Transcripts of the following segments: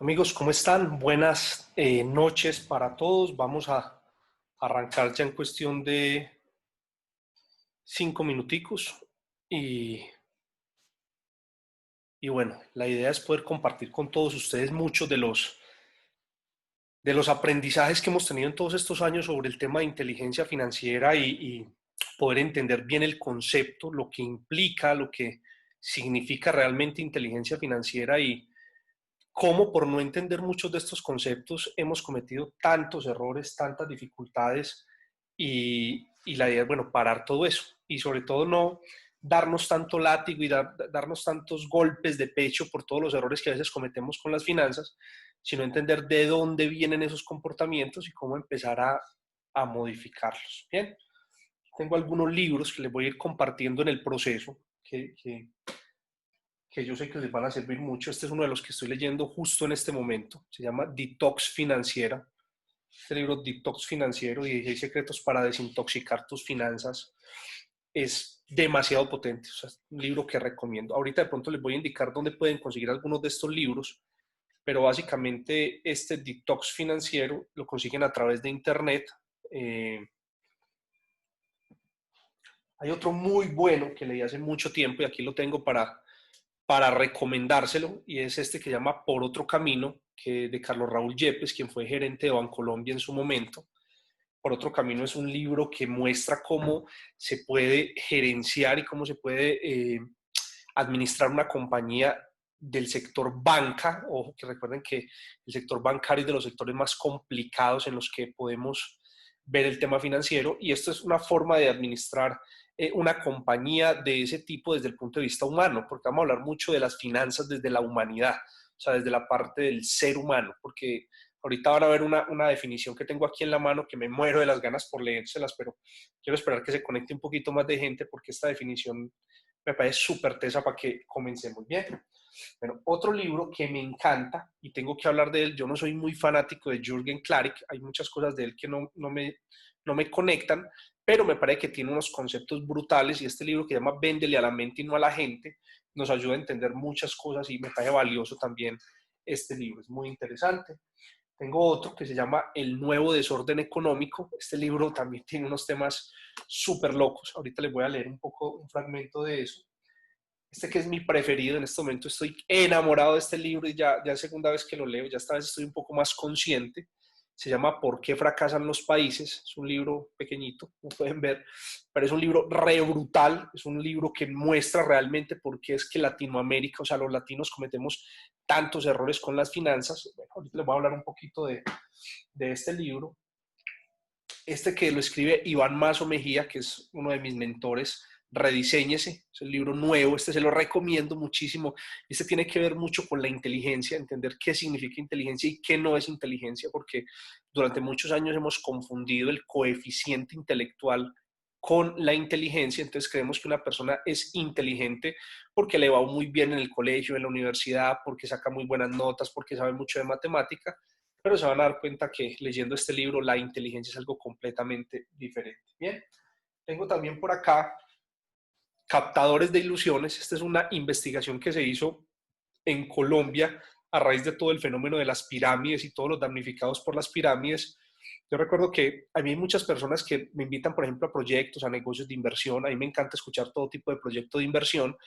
Amigos, ¿cómo están? Buenas noches para todos. Vamos a arrancar ya en cuestión de 5 minuticos y, y bueno, la idea es poder compartir con todos ustedes muchos de los aprendizajes que hemos tenido en todos estos años sobre el tema de inteligencia financiera y poder entender bien el concepto, lo que implica, lo que significa realmente inteligencia financiera y cómo por no entender muchos de estos conceptos hemos cometido tantos errores, tantas dificultades y la idea es, bueno, parar todo eso y sobre todo no darnos tanto látigo y darnos tantos golpes de pecho por todos los errores que a veces cometemos con las finanzas, sino entender de dónde vienen esos comportamientos y cómo empezar a modificarlos. Bien, tengo algunos libros que les voy a ir compartiendo en el proceso que yo sé que les van a servir mucho. Este es uno de los que estoy leyendo justo en este momento. Se llama Detox Financiera. Este libro, Detox Financiero, 16 secretos para desintoxicar tus finanzas, es demasiado potente. O sea, es un libro que recomiendo. Ahorita de pronto les voy a indicar dónde pueden conseguir algunos de estos libros, pero básicamente este Detox Financiero lo consiguen a través de internet. Eh, Hay otro muy bueno que leí hace mucho tiempo y aquí lo tengo para recomendárselo, y es este que se llama Por Otro Camino, que de Carlos Raúl Yepes, quien fue gerente de Bancolombia en su momento. Por Otro Camino es un libro que muestra cómo se puede gerenciar y cómo se puede administrar una compañía del sector banca. Ojo, que recuerden que el sector bancario es de los sectores más complicados en los que podemos ver el tema financiero, y esto es una forma de administrar una compañía de ese tipo desde el punto de vista humano, porque vamos a hablar mucho de las finanzas desde la humanidad, o sea, desde la parte del ser humano, porque ahorita van a ver una definición que tengo aquí en la mano que me muero de las ganas por leérselas, pero quiero esperar que se conecte un poquito más de gente porque esta definición me parece súper tesa para que comencemos bien. Bueno, otro libro que me encanta y tengo que hablar de él, yo no soy muy fanático de Jürgen Klarik, hay muchas cosas de él que no me conectan, pero me parece que tiene unos conceptos brutales, y este libro que se llama Véndele a la mente y no a la gente nos ayuda a entender muchas cosas y me parece valioso también este libro, es muy interesante. Tengo otro que se llama El Nuevo Desorden Económico. Este libro también tiene unos temas súper locos. Ahorita les voy a leer un poco, un fragmento de eso. Este que es mi preferido en este momento, estoy enamorado de este libro y ya es segunda vez que lo leo, ya esta vez estoy un poco más consciente. Se llama ¿Por qué fracasan los países? Es un libro pequeñito, como pueden ver, pero es un libro re brutal, es un libro que muestra realmente por qué es que Latinoamérica, o sea, los latinos cometemos tantos errores con las finanzas. Bueno, ahorita les voy a hablar un poquito de este libro. Este que lo escribe Iván Mazo Mejía, que es uno de mis mentores, Rediséñese, es el libro nuevo, este se lo recomiendo muchísimo. Este tiene que ver mucho con la inteligencia, entender qué significa inteligencia y qué no es inteligencia, porque durante muchos años hemos confundido el coeficiente intelectual con la inteligencia. Entonces creemos que una persona es inteligente porque le va muy bien en el colegio, en la universidad, porque saca muy buenas notas, porque sabe mucho de matemática, pero se van a dar cuenta que leyendo este libro la inteligencia es algo completamente diferente. Bien, tengo también por acá Captadores de Ilusiones. Esta es una investigación que se hizo en Colombia a raíz de todo el fenómeno de las pirámides y todos los damnificados por las pirámides. Yo recuerdo que a mí hay muchas personas que me invitan, por ejemplo, a proyectos, a negocios de inversión. A mí me encanta escuchar todo tipo de proyectos de inversión,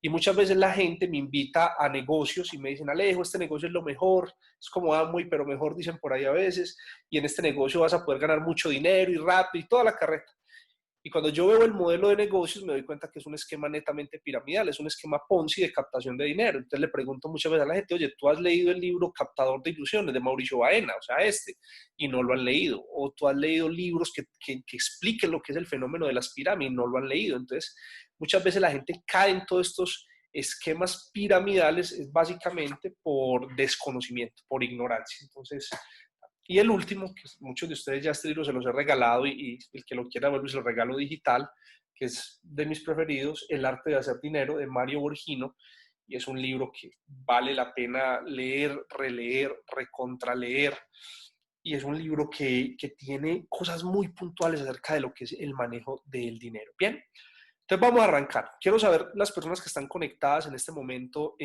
y muchas veces la gente me invita a negocios y me dicen: Alejo, este negocio es lo mejor, es como Amway, pero mejor, dicen por ahí a veces, y en este negocio vas a poder ganar mucho dinero y rápido y toda la carreta. Y cuando yo veo el modelo de negocios me doy cuenta que es un esquema netamente piramidal, es un esquema Ponzi de captación de dinero. Entonces le pregunto muchas veces a la gente: oye, ¿tú has leído el libro Captador de Ilusiones de Mauricio Baena? O sea, este, y no lo han leído. O tú has leído libros que expliquen lo que es el fenómeno de las pirámides, no lo han leído. Entonces, muchas veces la gente cae en todos estos esquemas piramidales, es básicamente por desconocimiento, por ignorancia. Entonces, y el último, que muchos de ustedes ya este libro se los he regalado, y el que lo quiera vuelvo y se lo regalo digital, que es de mis preferidos, El Arte de Hacer Dinero, de Mario Borghino, y es un libro que vale la pena leer, releer, recontraleer, y es un libro que tiene cosas muy puntuales acerca de lo que es el manejo del dinero. Bien, entonces vamos a arrancar. Quiero saber las personas que están conectadas en este momento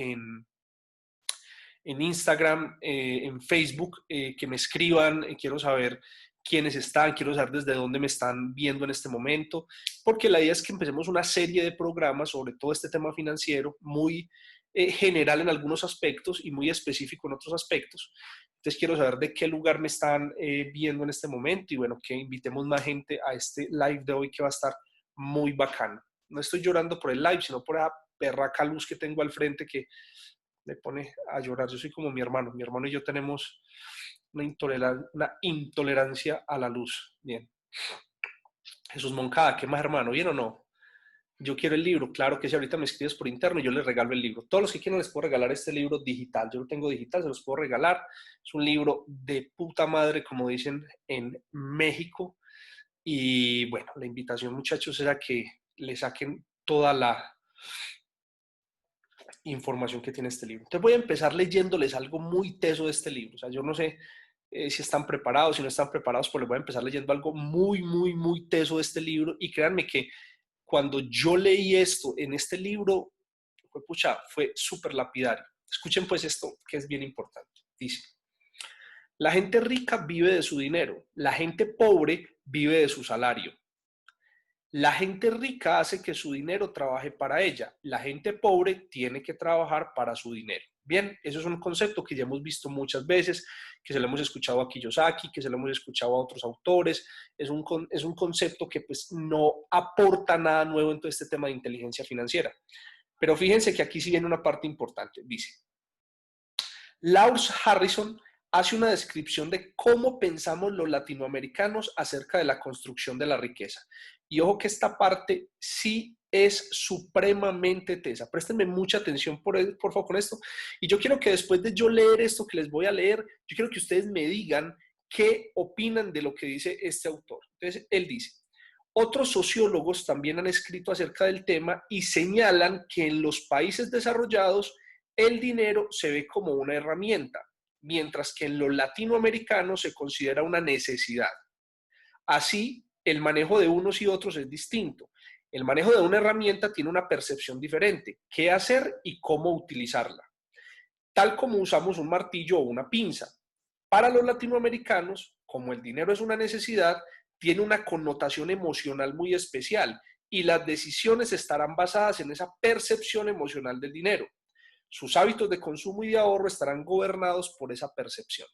en Instagram, en Facebook, que me escriban, quiero saber quiénes están, quiero saber desde dónde me están viendo en este momento, porque la idea es que empecemos una serie de programas sobre todo este tema financiero, muy general en algunos aspectos y muy específico en otros aspectos. Entonces quiero saber de qué lugar me están viendo en este momento y bueno, que invitemos más gente a este live de hoy que va a estar muy bacano. No estoy llorando por el live, sino por esa berraca luz que tengo al frente que me pone a llorar. Yo soy como mi hermano. Mi hermano y yo tenemos una intolerancia a la luz. Bien. Jesús Moncada, ¿qué más, hermano? ¿Bien o no? Yo quiero el libro. Claro que si ahorita me escribes por interno, yo les regalo el libro. Todos los que quieran les puedo regalar este libro digital. Yo lo tengo digital, se los puedo regalar. Es un libro de puta madre, como dicen en México. Y bueno, la invitación, muchachos, era que le saquen toda la información que tiene este libro. Entonces voy a empezar leyéndoles algo muy teso de este libro. O sea, yo no sé si están preparados, si no están preparados, pues les voy a empezar leyendo algo muy, muy, muy teso de este libro. Y créanme que cuando yo leí esto en este libro, fue súper lapidario. Escuchen pues esto que es bien importante. Dice, la gente rica vive de su dinero, la gente pobre vive de su salario. La gente rica hace que su dinero trabaje para ella. La gente pobre tiene que trabajar para su dinero. Bien, eso es un concepto que ya hemos visto muchas veces, que se lo hemos escuchado a Kiyosaki, que se lo hemos escuchado a otros autores. Es un concepto que pues no aporta nada nuevo en todo este tema de inteligencia financiera. Pero fíjense que aquí sí viene una parte importante. Dice, Lars Harrison hace una descripción de cómo pensamos los latinoamericanos acerca de la construcción de la riqueza. Y ojo que esta parte sí es supremamente tesa. Préstenme mucha atención por favor con esto. Y yo quiero que después de yo leer esto que les voy a leer, yo quiero que ustedes me digan qué opinan de lo que dice este autor. Entonces, él dice, otros sociólogos también han escrito acerca del tema y señalan que en los países desarrollados el dinero se ve como una herramienta, mientras que en los latinoamericanos se considera una necesidad. Así, el manejo de unos y otros es distinto. El manejo de una herramienta tiene una percepción diferente, qué hacer y cómo utilizarla, tal como usamos un martillo o una pinza. Para los latinoamericanos, como el dinero es una necesidad, tiene una connotación emocional muy especial y las decisiones estarán basadas en esa percepción emocional del dinero. Sus hábitos de consumo y de ahorro estarán gobernados por esa percepción.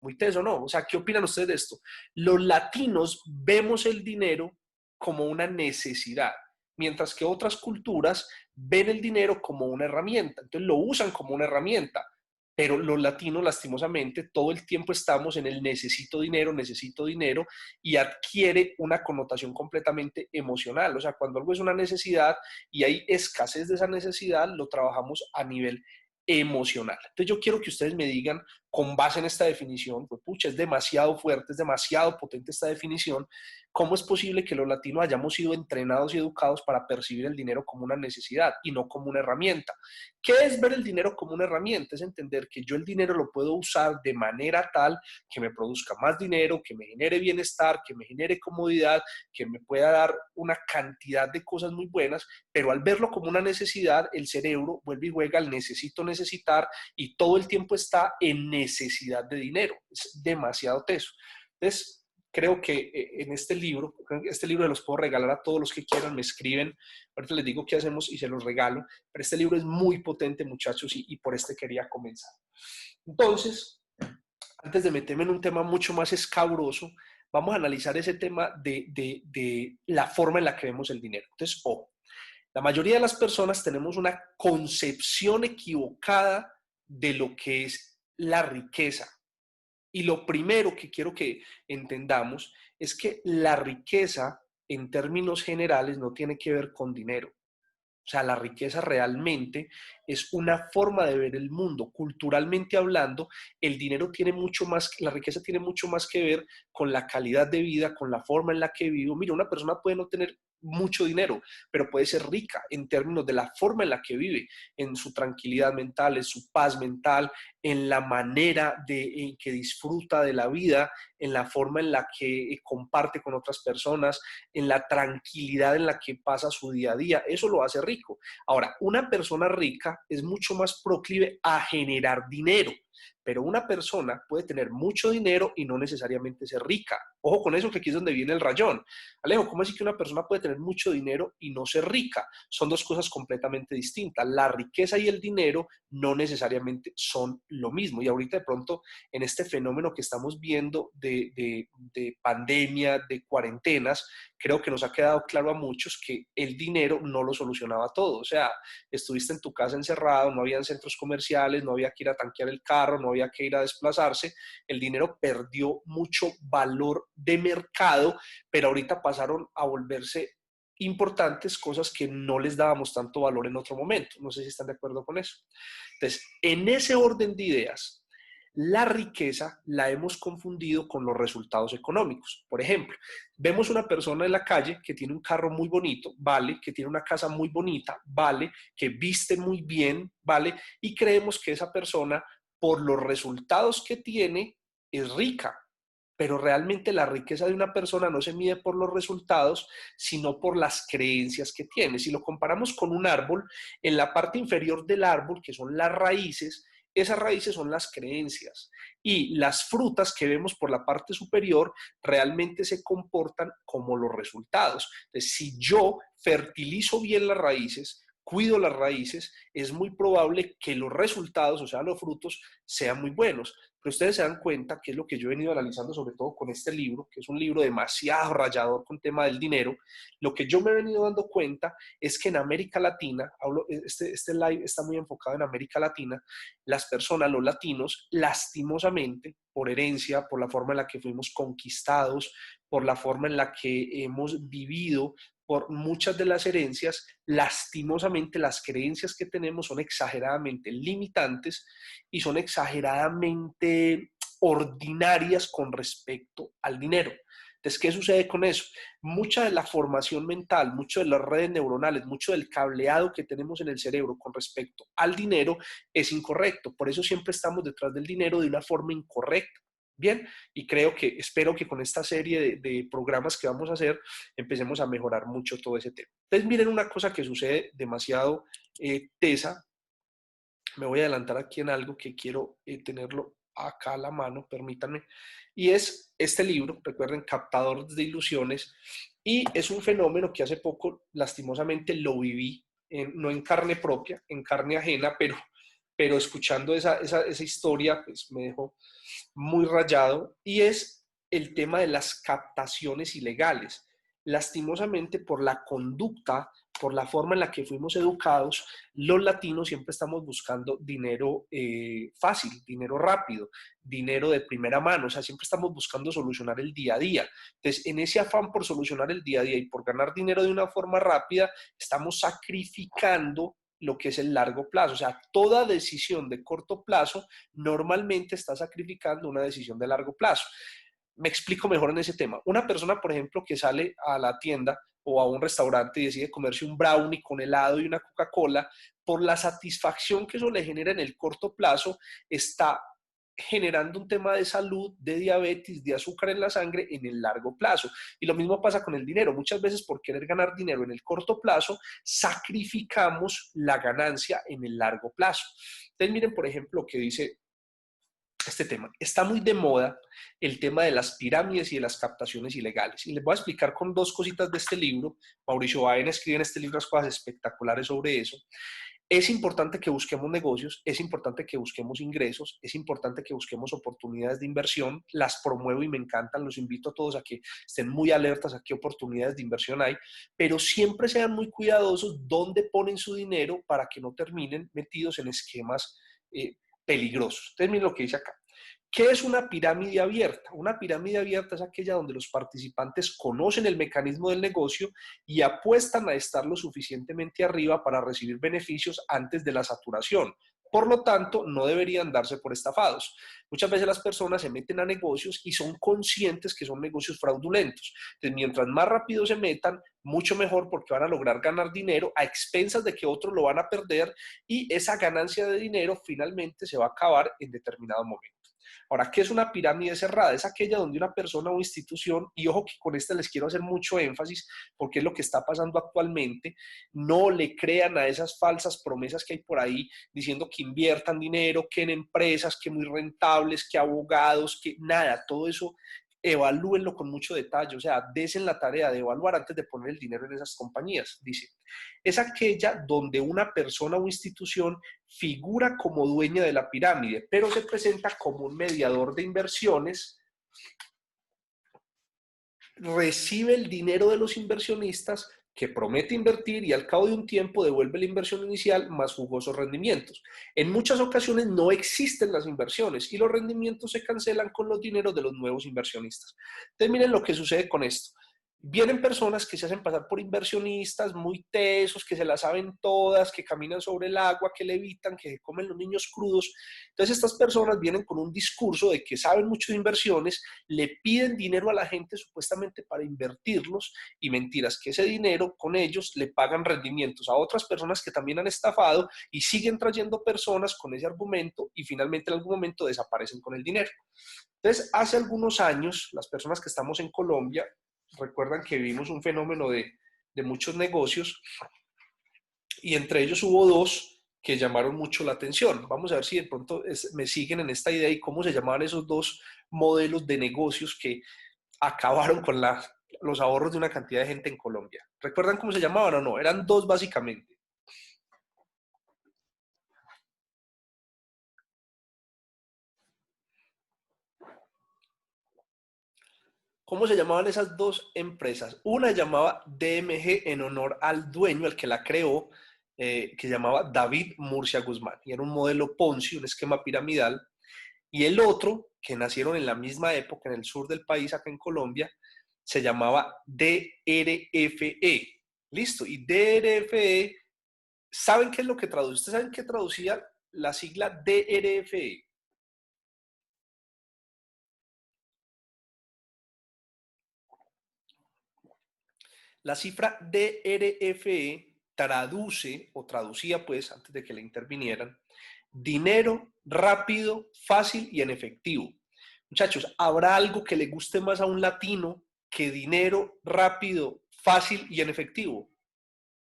Muy teso, ¿no? O sea, ¿qué opinan ustedes de esto? Los latinos vemos el dinero como una necesidad, mientras que otras culturas ven el dinero como una herramienta. Entonces lo usan como una herramienta. Pero los latinos, lastimosamente, todo el tiempo estamos en el necesito dinero, y adquiere una connotación completamente emocional. O sea, cuando algo es una necesidad y hay escasez de esa necesidad, lo trabajamos a nivel emocional. Entonces yo quiero que ustedes me digan, con base en esta definición, pues pucha, es demasiado fuerte, es demasiado potente esta definición, ¿cómo es posible que los latinos hayamos sido entrenados y educados para percibir el dinero como una necesidad y no como una herramienta? ¿Qué es ver el dinero como una herramienta? Es entender que yo el dinero lo puedo usar de manera tal que me produzca más dinero, que me genere bienestar, que me genere comodidad, que me pueda dar una cantidad de cosas muy buenas, pero al verlo como una necesidad, el cerebro vuelve y juega al necesito necesitar y todo el tiempo está en necesidad de dinero. Es demasiado teso. Entonces, creo que en este libro se los puedo regalar a todos los que quieran, me escriben, ahorita les digo qué hacemos y se los regalo, pero este libro es muy potente, muchachos, y por este quería comenzar. Entonces, antes de meterme en un tema mucho más escabroso, vamos a analizar ese tema de la forma en la que vemos el dinero. Entonces, ojo, la mayoría de las personas tenemos una concepción equivocada de lo que es la riqueza. Y lo primero que quiero que entendamos es que la riqueza, en términos generales, no tiene que ver con dinero. O sea, la riqueza realmente es una forma de ver el mundo. Culturalmente hablando, el dinero tiene mucho más, la riqueza tiene mucho más que ver con la calidad de vida, con la forma en la que vivo. Mira, una persona puede no tener mucho dinero, pero puede ser rica en términos de la forma en la que vive, en su tranquilidad mental, en su paz mental, en la manera en que disfruta de la vida, en la forma en la que comparte con otras personas, en la tranquilidad en la que pasa su día a día. Eso lo hace rico. Ahora, una persona rica es mucho más proclive a generar dinero, pero una persona puede tener mucho dinero y no necesariamente ser rica. Ojo con eso, que aquí es donde viene el rayón. Alejo, ¿cómo así que una persona puede tener mucho dinero y no ser rica? Son dos cosas completamente distintas. La riqueza y el dinero no necesariamente son lo mismo. Y ahorita de pronto, en este fenómeno que estamos viendo de pandemia, de cuarentenas, creo que nos ha quedado claro a muchos que el dinero no lo solucionaba todo. O sea, estuviste en tu casa encerrado, no habían centros comerciales, no había que ir a tanquear el carro, no había que ir a desplazarse. El dinero perdió mucho valor de mercado, pero ahorita pasaron a volverse importantes cosas que no les dábamos tanto valor en otro momento. No sé si están de acuerdo con eso. Entonces, en ese orden de ideas, la riqueza la hemos confundido con los resultados económicos. Por ejemplo, vemos una persona en la calle que tiene un carro muy bonito, vale, que tiene una casa muy bonita, vale, que viste muy bien, vale, y creemos que esa persona, por los resultados que tiene, es rica. Pero realmente la riqueza de una persona no se mide por los resultados, sino por las creencias que tiene. Si lo comparamos con un árbol, en la parte inferior del árbol, que son las raíces, esas raíces son las creencias y las frutas que vemos por la parte superior realmente se comportan como los resultados. Entonces, si yo fertilizo bien las raíces, cuido las raíces, es muy probable que los resultados, o sea, los frutos, sean muy buenos. Pero ustedes se dan cuenta que es lo que yo he venido analizando, sobre todo con este libro, que es un libro demasiado rayador con tema del dinero. Lo que yo me he venido dando cuenta es que en América Latina, este live está muy enfocado en América Latina, las personas, los latinos, lastimosamente, por herencia, por la forma en la que fuimos conquistados, por la forma en la que hemos vivido, por muchas de las herencias, lastimosamente las creencias que tenemos son exageradamente limitantes y son exageradamente ordinarias con respecto al dinero. Entonces, ¿qué sucede con eso? Mucha de la formación mental, mucho de las redes neuronales, mucho del cableado que tenemos en el cerebro con respecto al dinero es incorrecto. Por eso siempre estamos detrás del dinero de una forma incorrecta. Bien, y espero que con esta serie de programas que vamos a hacer empecemos a mejorar mucho todo ese tema. Entonces, miren una cosa que sucede demasiado tesa. Me voy a adelantar aquí en algo que quiero tenerlo acá a la mano, permítanme, y es este libro, recuerden, Captador de Ilusiones, y es un fenómeno que hace poco, lastimosamente, lo viví, no en carne propia, en carne ajena, pero escuchando esa historia, pues me dejó muy rayado, y es el tema de las captaciones ilegales. Lastimosamente, por la conducta, por la forma en la que fuimos educados, los latinos siempre estamos buscando dinero fácil, dinero rápido, dinero de primera mano, o sea, siempre estamos buscando solucionar el día a día. Entonces, en ese afán por solucionar el día a día y por ganar dinero de una forma rápida, estamos sacrificando lo que es el largo plazo. O sea, toda decisión de corto plazo normalmente está sacrificando una decisión de largo plazo. Me explico mejor en ese tema. Una persona, por ejemplo, que sale a la tienda o a un restaurante y decide comerse un brownie con helado y una Coca-Cola, por la satisfacción que eso le genera en el corto plazo, está generando un tema de salud, de diabetes, de azúcar en la sangre en el largo plazo. Y lo mismo pasa con el dinero. Muchas veces por querer ganar dinero en el corto plazo, sacrificamos la ganancia en el largo plazo. Entonces miren, por ejemplo, lo que dice este tema. Está muy de moda el tema de las pirámides y de las captaciones ilegales. Y les voy a explicar con dos cositas de este libro. Mauricio Baena escribe en este libro unas cosas espectaculares sobre eso. Es importante que busquemos negocios, es importante que busquemos ingresos, es importante que busquemos oportunidades de inversión. Las promuevo y me encantan, los invito a todos a que estén muy alertas a qué oportunidades de inversión hay, pero siempre sean muy cuidadosos dónde ponen su dinero para que no terminen metidos en esquemas peligrosos. Entonces, miren lo que dice acá. ¿Qué es una pirámide abierta? Una pirámide abierta es aquella donde los participantes conocen el mecanismo del negocio y apuestan a estar lo suficientemente arriba para recibir beneficios antes de la saturación. Por lo tanto, no deberían darse por estafados. Muchas veces las personas se meten a negocios y son conscientes que son negocios fraudulentos. Entonces, mientras más rápido se metan, mucho mejor porque van a lograr ganar dinero a expensas de que otros lo van a perder y esa ganancia de dinero finalmente se va a acabar en determinado momento. Ahora, ¿qué es una pirámide cerrada? Es aquella donde una persona o institución, y ojo que con esta les quiero hacer mucho énfasis porque es lo que está pasando actualmente, no le crean a esas falsas promesas que hay por ahí diciendo que inviertan dinero, que en empresas, que muy rentables, que abogados, que nada, todo eso evalúenlo con mucho detalle, o sea, desen la tarea de evaluar antes de poner el dinero en esas compañías. Dice, es aquella donde una persona o institución figura como dueña de la pirámide, pero se presenta como un mediador de inversiones, recibe el dinero de los inversionistas que promete invertir y al cabo de un tiempo devuelve la inversión inicial más jugosos rendimientos. En muchas ocasiones no existen las inversiones y los rendimientos se cancelan con los dineros de los nuevos inversionistas. Entonces miren lo que sucede con esto. Vienen personas que se hacen pasar por inversionistas muy tesos, que se las saben todas, que caminan sobre el agua, que levitan, que comen los niños crudos. Entonces estas personas vienen con un discurso de que saben mucho de inversiones, le piden dinero a la gente supuestamente para invertirlos y mentiras, que ese dinero con ellos le pagan rendimientos a otras personas que también han estafado y siguen trayendo personas con ese argumento y finalmente en algún momento desaparecen con el dinero. Entonces, hace algunos años, las personas que estamos en Colombia, recuerdan que vimos un fenómeno de muchos negocios y entre ellos hubo dos que llamaron mucho la atención. Vamos a ver si de pronto me siguen en esta idea y cómo se llamaban esos dos modelos de negocios que acabaron con los ahorros de una cantidad de gente en Colombia. ¿Recuerdan cómo se llamaban o no? Eran dos básicamente. ¿Cómo se llamaban esas dos empresas? Una llamaba DMG en honor al dueño, el que la creó, que llamaba David Murcia Guzmán. Y era un modelo Ponzi, un esquema piramidal. Y el otro, que nacieron en la misma época en el sur del país, acá en Colombia, se llamaba DRFE. Listo. Y DRFE, ¿saben qué es lo que traduce? ¿Ustedes saben qué traducía la sigla DRFE? La cifra DRFE traduce o traducía pues antes de que le intervinieran dinero rápido, fácil y en efectivo. Muchachos, ¿habrá algo que le guste más a un latino que dinero rápido, fácil y en efectivo?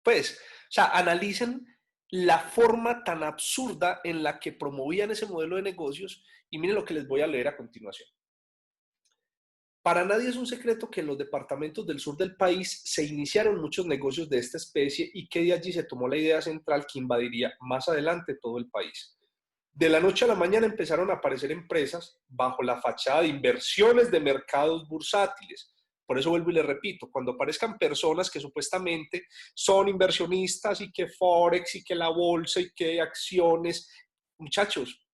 Pues, o sea, analicen la forma tan absurda en la que promovían ese modelo de negocios y miren lo que les voy a leer a continuación. Para nadie es un secreto que en los departamentos del sur del país se iniciaron muchos negocios de esta especie y que de allí se tomó la idea central que invadiría más adelante todo el país. De la noche a la mañana empezaron a aparecer empresas bajo la fachada de inversiones de mercados bursátiles. Por eso vuelvo y le repito, cuando aparezcan personas que supuestamente son inversionistas y que Forex y que la bolsa y que acciones, muchachos,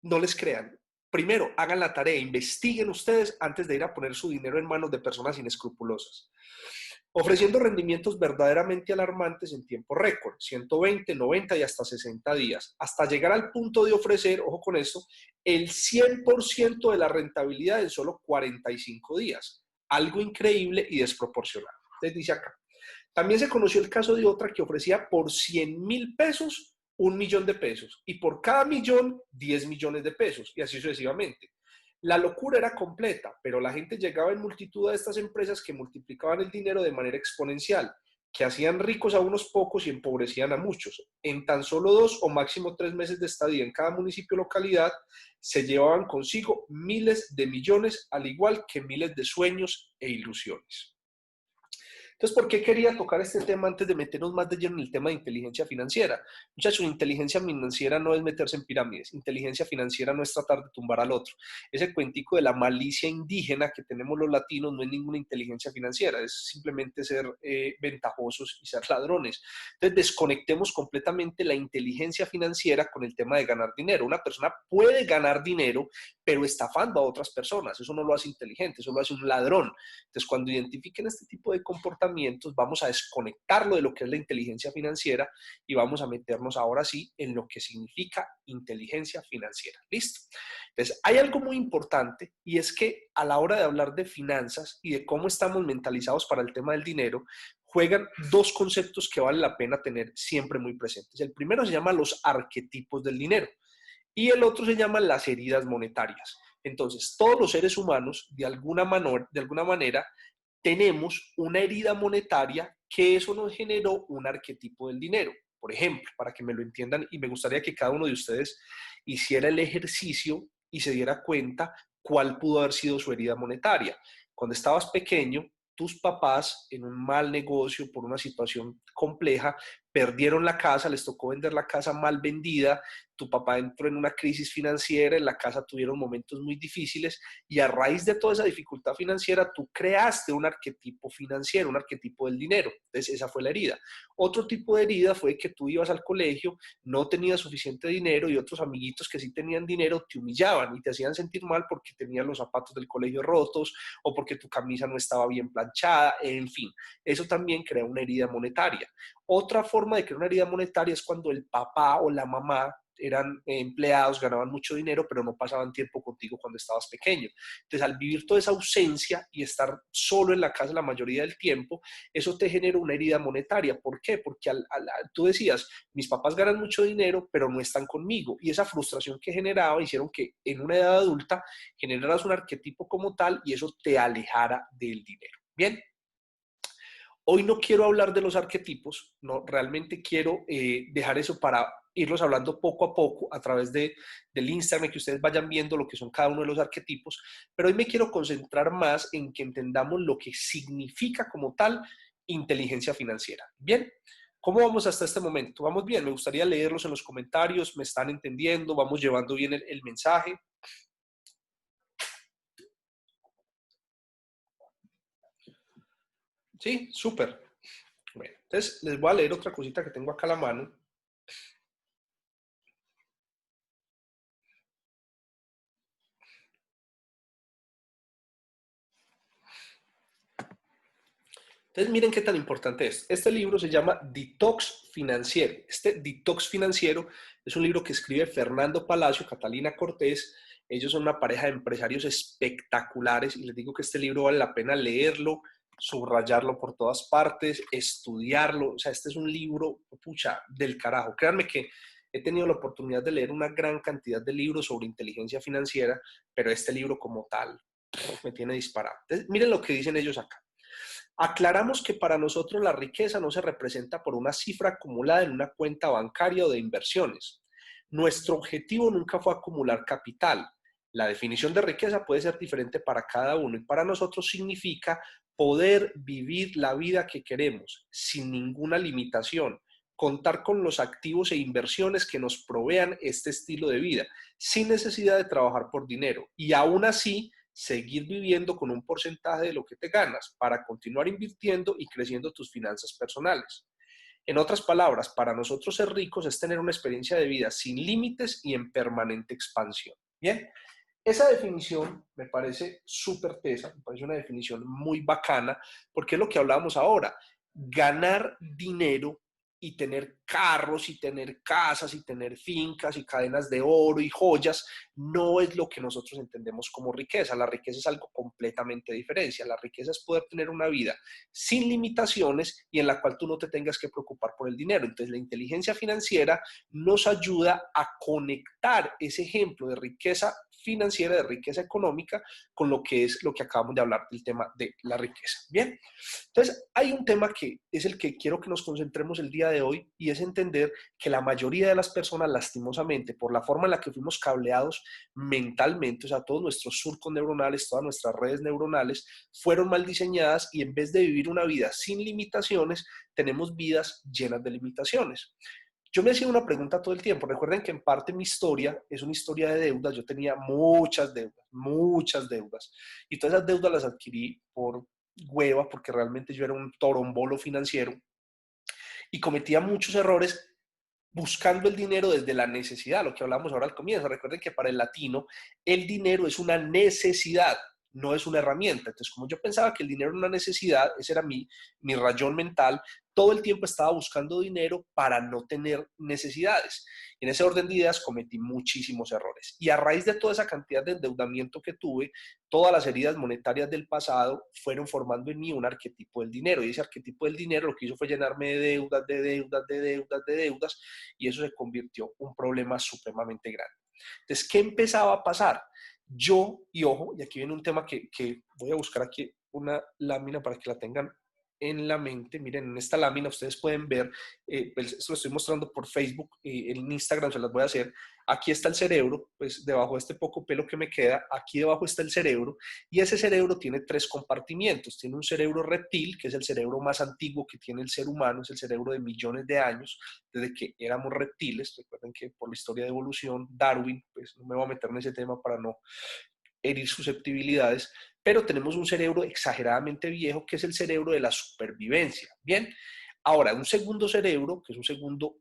no les crean. Primero, hagan la tarea, investiguen ustedes antes de ir a poner su dinero en manos de personas inescrupulosas. Ofreciendo rendimientos verdaderamente alarmantes en tiempo récord, 120, 90 y hasta 60 días, hasta llegar al punto de ofrecer, ojo con esto, el 100% de la rentabilidad en solo 45 días. Algo increíble y desproporcionado. Les dice acá. También se conoció el caso de otra que ofrecía por 100.000 pesos 1.000.000 de pesos y por cada millón 10 millones de pesos y así sucesivamente. La locura era completa, pero la gente llegaba en multitud a estas empresas que multiplicaban el dinero de manera exponencial, que hacían ricos a unos pocos y empobrecían a muchos. En tan solo 2 o máximo 3 meses de estadía en cada municipio o localidad, se llevaban consigo miles de millones, al igual que miles de sueños e ilusiones. Entonces, ¿por qué quería tocar este tema antes de meternos más de lleno en el tema de inteligencia financiera? Muchachos, inteligencia financiera no es meterse en pirámides, inteligencia financiera no es tratar de tumbar al otro. Ese cuentico de la malicia indígena que tenemos los latinos no es ninguna inteligencia financiera, es simplemente ser ventajosos y ser ladrones. Entonces, desconectemos completamente la inteligencia financiera con el tema de ganar dinero. Una persona puede ganar dinero, pero estafando a otras personas. Eso no lo hace inteligente, eso lo hace un ladrón. Entonces, cuando identifiquen este tipo de comportamientos, vamos a desconectarlo de lo que es la inteligencia financiera y vamos a meternos ahora sí en lo que significa inteligencia financiera. ¿Listo? Entonces, hay algo muy importante y es que a la hora de hablar de finanzas y de cómo estamos mentalizados para el tema del dinero, juegan dos conceptos que vale la pena tener siempre muy presentes. El primero se llama los arquetipos del dinero y el otro se llama las heridas monetarias. Entonces, todos los seres humanos, de alguna manera, tenemos una herida monetaria que eso nos generó un arquetipo del dinero. Por ejemplo, para que me lo entiendan, y me gustaría que cada uno de ustedes hiciera el ejercicio y se diera cuenta cuál pudo haber sido su herida monetaria. Cuando estabas pequeño, tus papás en un mal negocio por una situación compleja perdieron la casa, les tocó vender la casa mal vendida, tu papá entró en una crisis financiera, en la casa tuvieron momentos muy difíciles y a raíz de toda esa dificultad financiera tú creaste un arquetipo financiero, un arquetipo del dinero. Entonces esa fue la herida. Otro tipo de herida fue que tú ibas al colegio, no tenías suficiente dinero y otros amiguitos que sí tenían dinero te humillaban y te hacían sentir mal porque tenían los zapatos del colegio rotos o porque tu camisa no estaba bien planchada, en fin. Eso también crea una herida monetaria. Otra forma de crear una herida monetaria es cuando el papá o la mamá eran empleados, ganaban mucho dinero, pero no pasaban tiempo contigo cuando estabas pequeño. Entonces, al vivir toda esa ausencia y estar solo en la casa la mayoría del tiempo, eso te genera una herida monetaria. ¿Por qué? Porque tú decías, mis papás ganan mucho dinero, pero no están conmigo. Y esa frustración que generaba hicieron que en una edad adulta generaras un arquetipo como tal y eso te alejara del dinero. Bien. Hoy no quiero hablar de los arquetipos, no, realmente quiero dejar eso para irlos hablando poco a poco a través del Instagram, que ustedes vayan viendo lo que son cada uno de los arquetipos, pero hoy me quiero concentrar más en que entendamos lo que significa como tal inteligencia financiera. Bien, ¿cómo vamos hasta este momento? ¿Vamos bien? Me gustaría leerlos en los comentarios, ¿me están entendiendo? ¿Vamos llevando bien el mensaje? Sí, súper. Bueno, entonces les voy a leer otra cosita que tengo acá a la mano. Entonces, miren qué tan importante es. Este libro se llama Detox Financiero. Este Detox Financiero es un libro que escribe Fernando Palacio, Catalina Cortés. Ellos son una pareja de empresarios espectaculares y les digo que este libro vale la pena leerlo, subrayarlo por todas partes, estudiarlo. O sea, este es un libro, pucha, del carajo. Créanme que he tenido la oportunidad de leer una gran cantidad de libros sobre inteligencia financiera, pero este libro como tal me tiene disparado. Entonces, miren lo que dicen ellos acá. Aclaramos que para nosotros la riqueza no se representa por una cifra acumulada en una cuenta bancaria o de inversiones. Nuestro objetivo nunca fue acumular capital. La definición de riqueza puede ser diferente para cada uno y para nosotros significa poder vivir la vida que queremos sin ninguna limitación, contar con los activos e inversiones que nos provean este estilo de vida, sin necesidad de trabajar por dinero y aún así seguir viviendo con un porcentaje de lo que te ganas para continuar invirtiendo y creciendo tus finanzas personales. En otras palabras, para nosotros ser ricos es tener una experiencia de vida sin límites y en permanente expansión. Bien, esa definición me parece súper tesa, me parece una definición muy bacana, porque es lo que hablábamos ahora. Ganar dinero y tener carros y tener casas y tener fincas y cadenas de oro y joyas no es lo que nosotros entendemos como riqueza. La riqueza es algo completamente diferente. La riqueza es poder tener una vida sin limitaciones y en la cual tú no te tengas que preocupar por el dinero. Entonces la inteligencia financiera nos ayuda a conectar ese ejemplo de riqueza financiera, de riqueza económica, con lo que es lo que acabamos de hablar del tema de la riqueza. Bien, entonces hay un tema que es el que quiero que nos concentremos el día de hoy y es entender que la mayoría de las personas, lastimosamente, por la forma en la que fuimos cableados mentalmente, o sea, todos nuestros surcos neuronales, todas nuestras redes neuronales, fueron mal diseñadas y en vez de vivir una vida sin limitaciones, tenemos vidas llenas de limitaciones. Yo me hacía una pregunta todo el tiempo. Recuerden que en parte mi historia es una historia de deudas. Yo tenía muchas deudas, muchas deudas. Y todas esas deudas las adquirí por hueva, porque realmente yo era un torombolo financiero y cometía muchos errores buscando el dinero desde la necesidad, lo que hablamos ahora al comienzo. Recuerden que para el latino el dinero es una necesidad, no es una herramienta. Entonces, como yo pensaba que el dinero era una necesidad, ese era mi rayón mental, todo el tiempo estaba buscando dinero para no tener necesidades. En ese orden de ideas cometí muchísimos errores. Y a raíz de toda esa cantidad de endeudamiento que tuve, todas las heridas monetarias del pasado fueron formando en mí un arquetipo del dinero. Y ese arquetipo del dinero lo que hizo fue llenarme de deudas, de deudas, de deudas, de deudas, y eso se convirtió en un problema supremamente grande. Entonces, ¿qué empezaba a pasar? Yo, y ojo, y aquí viene un tema que voy a buscar aquí una lámina para que la tengan en la mente. Miren, en esta lámina ustedes pueden ver, pues esto lo estoy mostrando por Facebook, en Instagram se las voy a hacer. Aquí está el cerebro, pues debajo de este poco pelo que me queda, aquí debajo está el cerebro, y ese cerebro tiene tres compartimientos. Tiene un cerebro reptil, que es el cerebro más antiguo que tiene el ser humano, es el cerebro de millones de años, desde que éramos reptiles. Recuerden que por la historia de evolución, Darwin, pues no me voy a meter en ese tema para no herir susceptibilidades, pero tenemos un cerebro exageradamente viejo que es el cerebro de la supervivencia. Bien, ahora un segundo cerebro, que es un segundo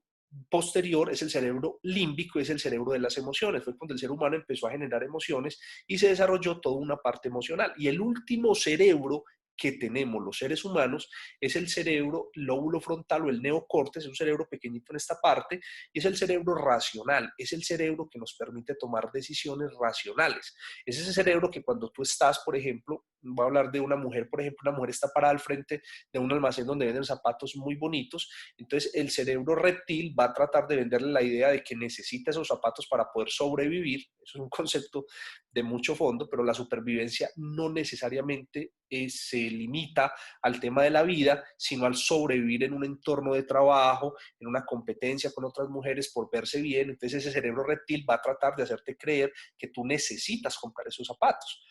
posterior, es el cerebro límbico, es el cerebro de las emociones. Fue cuando el ser humano empezó a generar emociones y se desarrolló toda una parte emocional. Y el último cerebro que tenemos los seres humanos es el cerebro lóbulo frontal o el neocortes, es un cerebro pequeñito en esta parte, y es el cerebro racional, es el cerebro que nos permite tomar decisiones racionales. Es ese cerebro que cuando tú estás, por ejemplo, voy a hablar de una mujer, por ejemplo, una mujer está parada al frente de un almacén donde venden zapatos muy bonitos, entonces el cerebro reptil va a tratar de venderle la idea de que necesita esos zapatos para poder sobrevivir. Eso es un concepto de mucho fondo, pero la supervivencia no necesariamente se limita al tema de la vida, sino al sobrevivir en un entorno de trabajo, en una competencia con otras mujeres por verse bien. Entonces ese cerebro reptil va a tratar de hacerte creer que tú necesitas comprar esos zapatos.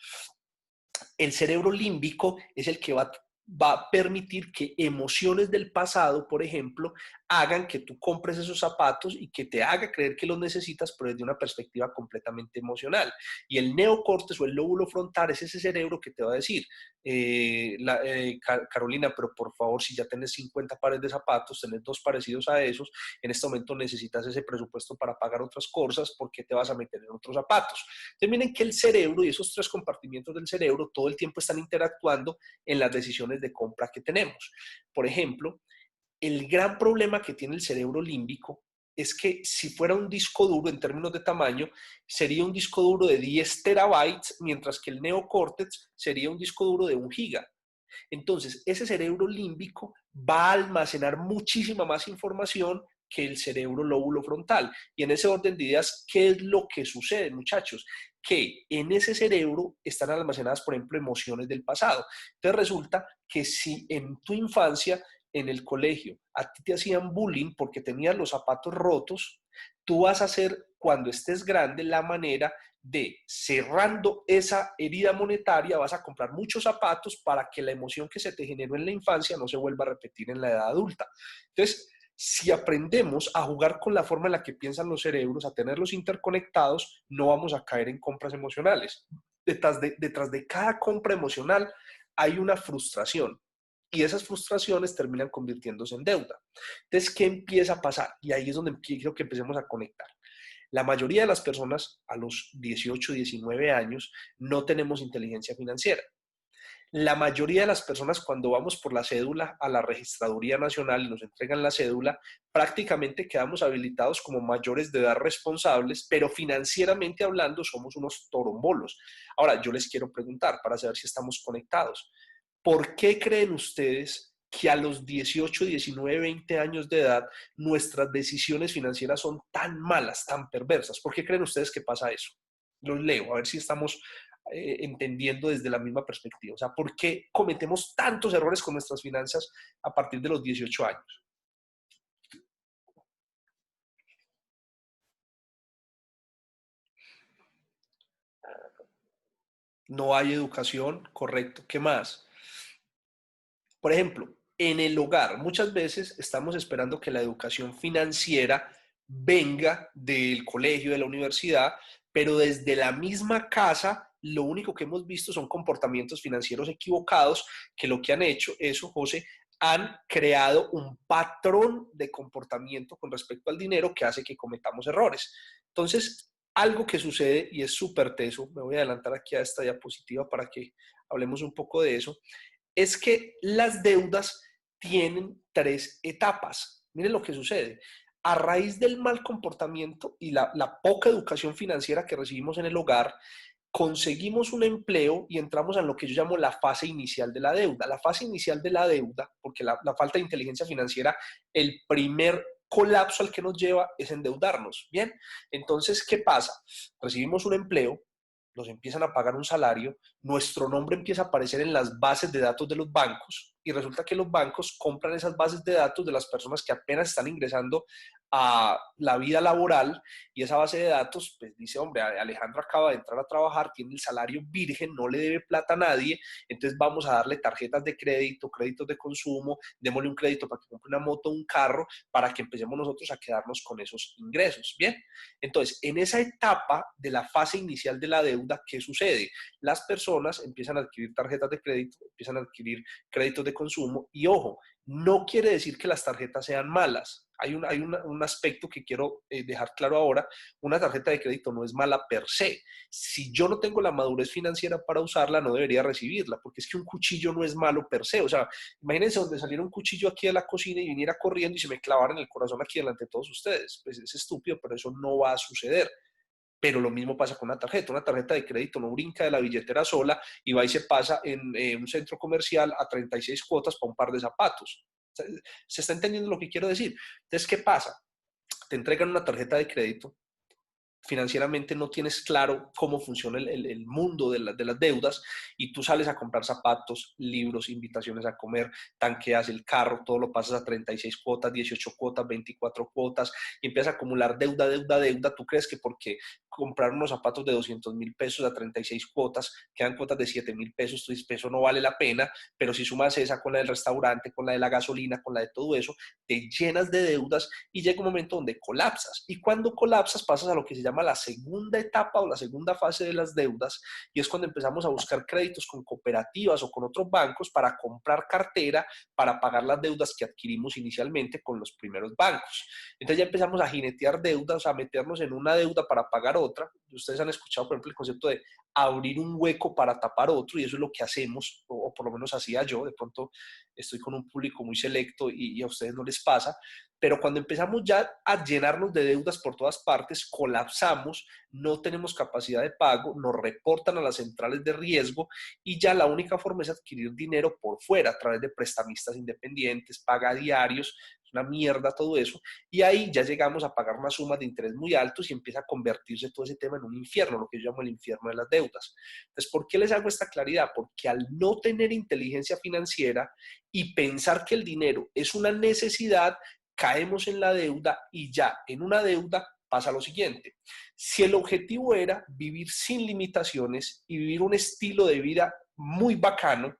El cerebro límbico es el que va a permitir que emociones del pasado, por ejemplo, hagan que tú compres esos zapatos y que te haga creer que los necesitas, pero desde una perspectiva completamente emocional. Y el neocortes o el lóbulo frontal es ese cerebro que te va a decir, Carolina, pero por favor, si ya tienes 50 pares de zapatos, tenés dos parecidos a esos, en este momento necesitas ese presupuesto para pagar otras cosas, ¿por qué te vas a meter en otros zapatos? Entonces miren que el cerebro y esos tres compartimientos del cerebro todo el tiempo están interactuando en las decisiones de compra que tenemos. Por ejemplo, el gran problema que tiene el cerebro límbico es que si fuera un disco duro en términos de tamaño, sería un disco duro de 10 terabytes, mientras que el neocórtex sería un disco duro de 1 giga. Entonces, ese cerebro límbico va a almacenar muchísima más información que el cerebro lóbulo frontal. Y en ese orden de ideas, ¿qué es lo que sucede, muchachos? Que en ese cerebro están almacenadas, por ejemplo, emociones del pasado. Entonces resulta que si en tu infancia, en el colegio, a ti te hacían bullying porque tenías los zapatos rotos, tú vas a hacer cuando estés grande la manera de, cerrando esa herida monetaria, vas a comprar muchos zapatos para que la emoción que se te generó en la infancia no se vuelva a repetir en la edad adulta. Entonces, si aprendemos a jugar con la forma en la que piensan los cerebros, a tenerlos interconectados, no vamos a caer en compras emocionales. Detrás de cada compra emocional hay una frustración y esas frustraciones terminan convirtiéndose en deuda. Entonces, ¿qué empieza a pasar? Y ahí es donde quiero que empecemos a conectar. La mayoría de las personas a los 18, 19 años no tenemos inteligencia financiera. La mayoría de las personas cuando vamos por la cédula a la Registraduría Nacional y nos entregan la cédula, prácticamente quedamos habilitados como mayores de edad responsables, pero financieramente hablando somos unos torombolos. Ahora, yo les quiero preguntar para saber si estamos conectados. ¿Por qué creen ustedes que a los 18, 19, 20 años de edad nuestras decisiones financieras son tan malas, tan perversas? ¿Por qué creen ustedes que pasa eso? Los leo, a ver si estamos entendiendo desde la misma perspectiva. O sea, ¿por qué cometemos tantos errores con nuestras finanzas a partir de los 18 años? No hay educación, correcto. ¿Qué más? Por ejemplo, en el hogar, muchas veces estamos esperando que la educación financiera venga del colegio, de la universidad, pero desde la misma casa, lo único que hemos visto son comportamientos financieros equivocados que lo que han hecho, eso, José, han creado un patrón de comportamiento con respecto al dinero que hace que cometamos errores. Entonces, algo que sucede y es súper teso, me voy a adelantar aquí a esta diapositiva para que hablemos un poco de eso, es que las deudas tienen tres etapas. Miren lo que sucede. A raíz del mal comportamiento y la poca educación financiera que recibimos en el hogar, conseguimos un empleo y entramos en lo que yo llamo la fase inicial de la deuda. La fase inicial de la deuda, porque la falta de inteligencia financiera, el primer colapso al que nos lleva es endeudarnos. Bien, entonces, ¿qué pasa? Recibimos un empleo, nos empiezan a pagar un salario, nuestro nombre empieza a aparecer en las bases de datos de los bancos y resulta que los bancos compran esas bases de datos de las personas que apenas están ingresando a la vida laboral y esa base de datos pues dice, hombre, Alejandro acaba de entrar a trabajar, tiene el salario virgen, no le debe plata a nadie, entonces vamos a darle tarjetas de crédito, créditos de consumo, démosle un crédito para que compre una moto, un carro, para que empecemos nosotros a quedarnos con esos ingresos. Bien, entonces en esa etapa de la fase inicial de la deuda, ¿qué sucede? Las personas empiezan a adquirir tarjetas de crédito, empiezan a adquirir créditos de consumo y ojo, no quiere decir que las tarjetas sean malas. Un aspecto que quiero dejar claro ahora. Una tarjeta de crédito no es mala per se. Si yo no tengo la madurez financiera para usarla, no debería recibirla, porque es que un cuchillo no es malo per se. O sea, imagínense donde saliera un cuchillo aquí a la cocina y viniera corriendo y se me clavara en el corazón aquí delante de todos ustedes. Pues es estúpido, pero eso no va a suceder. Pero lo mismo pasa con una tarjeta. Una tarjeta de crédito no brinca de la billetera sola y va y se pasa en un centro comercial a 36 cuotas para un par de zapatos. ¿Se está entendiendo lo que quiero decir? Entonces, ¿qué pasa? Te entregan una tarjeta de crédito, financieramente no tienes claro cómo funciona el mundo de las deudas y tú sales a comprar zapatos, libros, invitaciones a comer, tanqueas el carro, todo lo pasas a 36 cuotas, 18 cuotas, 24 cuotas y empiezas a acumular deuda, deuda, deuda. Tú crees que porque comprar unos zapatos de 200.000 pesos a 36 cuotas, quedan cuotas de 7.000 pesos, tú dices, eso no vale la pena, pero si sumas esa con la del restaurante, con la de la gasolina, con la de todo eso, te llenas de deudas y llega un momento donde colapsas. Y cuando colapsas pasas a lo que se llama la segunda etapa o la segunda fase de las deudas y es cuando empezamos a buscar créditos con cooperativas o con otros bancos para comprar cartera para pagar las deudas que adquirimos inicialmente con los primeros bancos. Entonces ya empezamos a jinetear deudas, a meternos en una deuda para pagar otra. Ustedes han escuchado, por ejemplo, el concepto de abrir un hueco para tapar otro y eso es lo que hacemos, o por lo menos hacía yo. De pronto estoy con un público muy selecto y a ustedes no les pasa, pero cuando empezamos ya a llenarnos de deudas por todas partes, colapsamos, no tenemos capacidad de pago, nos reportan a las centrales de riesgo y ya la única forma es adquirir dinero por fuera a través de prestamistas independientes, paga diarios, es una mierda todo eso. Y ahí ya llegamos a pagar unas sumas de interés muy altos y empieza a convertirse todo ese tema en un infierno, lo que yo llamo el infierno de las deudas. Entonces, ¿por qué les hago esta claridad? Porque al no tener inteligencia financiera y pensar que el dinero es una necesidad, caemos en la deuda y ya en una deuda pasa lo siguiente. Si el objetivo era vivir sin limitaciones y vivir un estilo de vida muy bacano,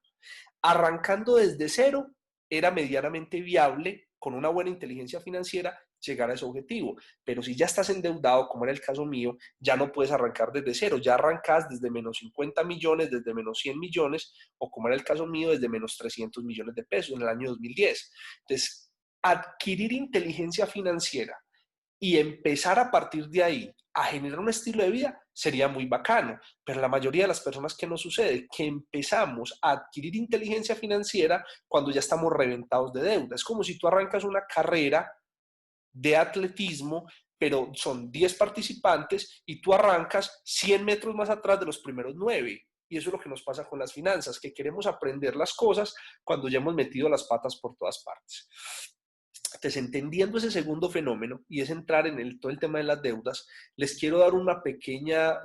arrancando desde cero, era medianamente viable con una buena inteligencia financiera llegar a ese objetivo. Pero si ya estás endeudado, como era el caso mío, ya no puedes arrancar desde cero, ya arrancas desde menos 50 millones, desde menos 100 millones, o como era el caso mío, desde menos 300 millones de pesos en el año 2010. Entonces, adquirir inteligencia financiera y empezar a partir de ahí a generar un estilo de vida sería muy bacano, pero la mayoría de las personas que nos sucede que empezamos a adquirir inteligencia financiera cuando ya estamos reventados de deuda. Es como si tú arrancas una carrera de atletismo, pero son 10 participantes y tú arrancas 100 metros más atrás de los primeros 9. Y eso es lo que nos pasa con las finanzas, que queremos aprender las cosas cuando ya hemos metido las patas por todas partes. Entonces, entendiendo ese segundo fenómeno y es entrar en todo el tema de las deudas, les quiero dar una pequeña,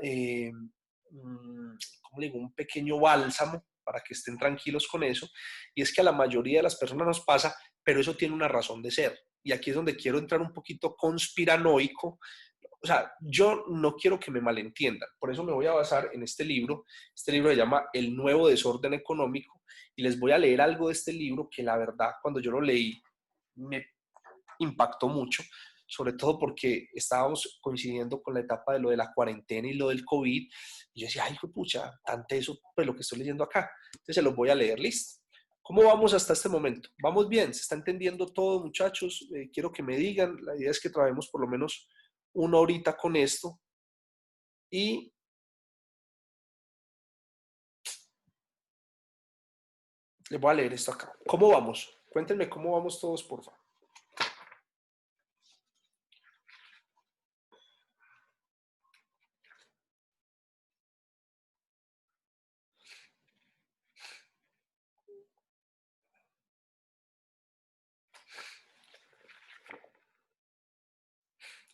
¿cómo le digo? Un pequeño bálsamo para que estén tranquilos con eso. Y es que a la mayoría de las personas nos pasa, pero eso tiene una razón de ser. Y aquí es donde quiero entrar un poquito conspiranoico. O sea, yo no quiero que me malentiendan. Por eso me voy a basar en este libro. Este libro se llama El nuevo desorden económico. Y les voy a leer algo de este libro que la verdad, cuando yo lo leí, me impactó mucho, sobre todo porque estábamos coincidiendo con la etapa de lo de la cuarentena y lo del COVID, y yo decía, ay, pucha, tanto eso, pues lo que estoy leyendo acá. Entonces se los voy a leer, listo. ¿Cómo vamos hasta este momento? ¿Vamos bien? ¿Se está entendiendo todo, muchachos? Quiero que me digan, la idea es que trabajemos por lo menos una horita con esto. Y les voy a leer esto acá. ¿Cómo vamos? Cuéntenme cómo vamos todos, por favor.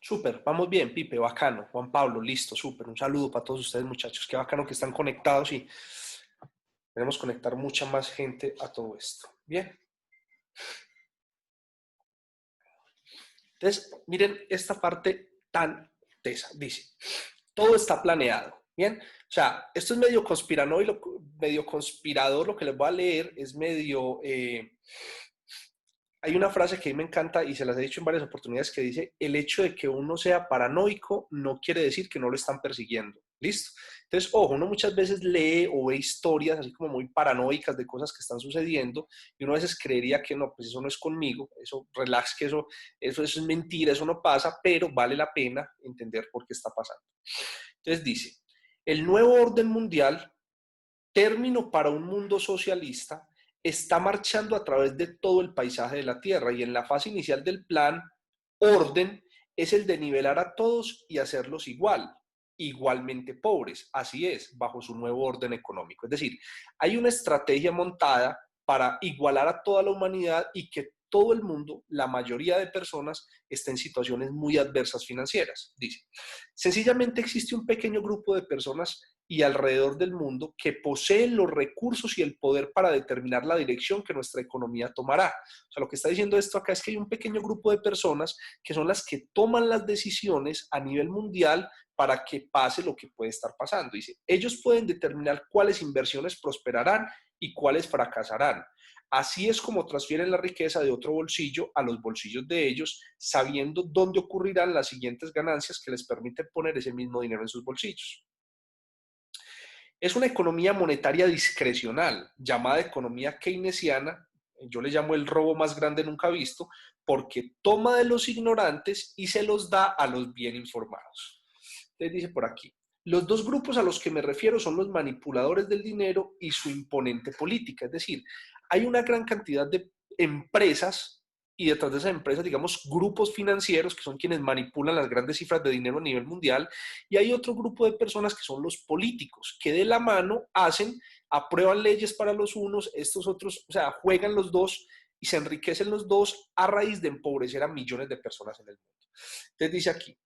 Súper, vamos bien, Pipe, bacano. Juan Pablo, listo, súper. Un saludo para todos ustedes, muchachos. Qué bacano que están conectados y queremos conectar mucha más gente a todo esto. Bien. Entonces, miren esta parte tan tesa. Dice, todo está planeado. Bien. O sea, esto es medio conspiranoico, medio conspirador. Lo que les voy a leer es medio... hay una frase que a mí me encanta y se las he dicho en varias oportunidades que dice, el hecho de que uno sea paranoico no quiere decir que no lo están persiguiendo. ¿Listo? Entonces, ojo, uno muchas veces lee o ve historias así como muy paranoicas de cosas que están sucediendo y uno a veces creería que no, pues eso no es conmigo, eso, relax, que eso es mentira, eso no pasa, pero vale la pena entender por qué está pasando. Entonces dice, el nuevo orden mundial, término para un mundo socialista, está marchando a través de todo el paisaje de la Tierra y en la fase inicial del plan, orden es el de nivelar a todos y hacerlos igualmente pobres. Así es, bajo su nuevo orden económico. Es decir, hay una estrategia montada para igualar a toda la humanidad y que todo el mundo, la mayoría de personas, está en situaciones muy adversas financieras. Dice, sencillamente existe un pequeño grupo de personas y alrededor del mundo que poseen los recursos y el poder para determinar la dirección que nuestra economía tomará. O sea, lo que está diciendo esto acá es que hay un pequeño grupo de personas que son las que toman las decisiones a nivel mundial para que pase lo que puede estar pasando. Dice, ellos pueden determinar cuáles inversiones prosperarán y cuáles fracasarán. Así es como transfieren la riqueza de otro bolsillo a los bolsillos de ellos, sabiendo dónde ocurrirán las siguientes ganancias que les permiten poner ese mismo dinero en sus bolsillos. Es una economía monetaria discrecional, llamada economía keynesiana. Yo le llamo el robo más grande nunca visto, porque toma de los ignorantes y se los da a los bien informados. Entonces dice por aquí, los dos grupos a los que me refiero son los manipuladores del dinero y su imponente política. Es decir, hay una gran cantidad de empresas y detrás de esas empresas, digamos, grupos financieros que son quienes manipulan las grandes cifras de dinero a nivel mundial, y hay otro grupo de personas que son los políticos, que de la mano aprueban leyes para los unos, estos otros, o sea, juegan los dos y se enriquecen los dos a raíz de empobrecer a millones de personas en el mundo. Entonces dice aquí,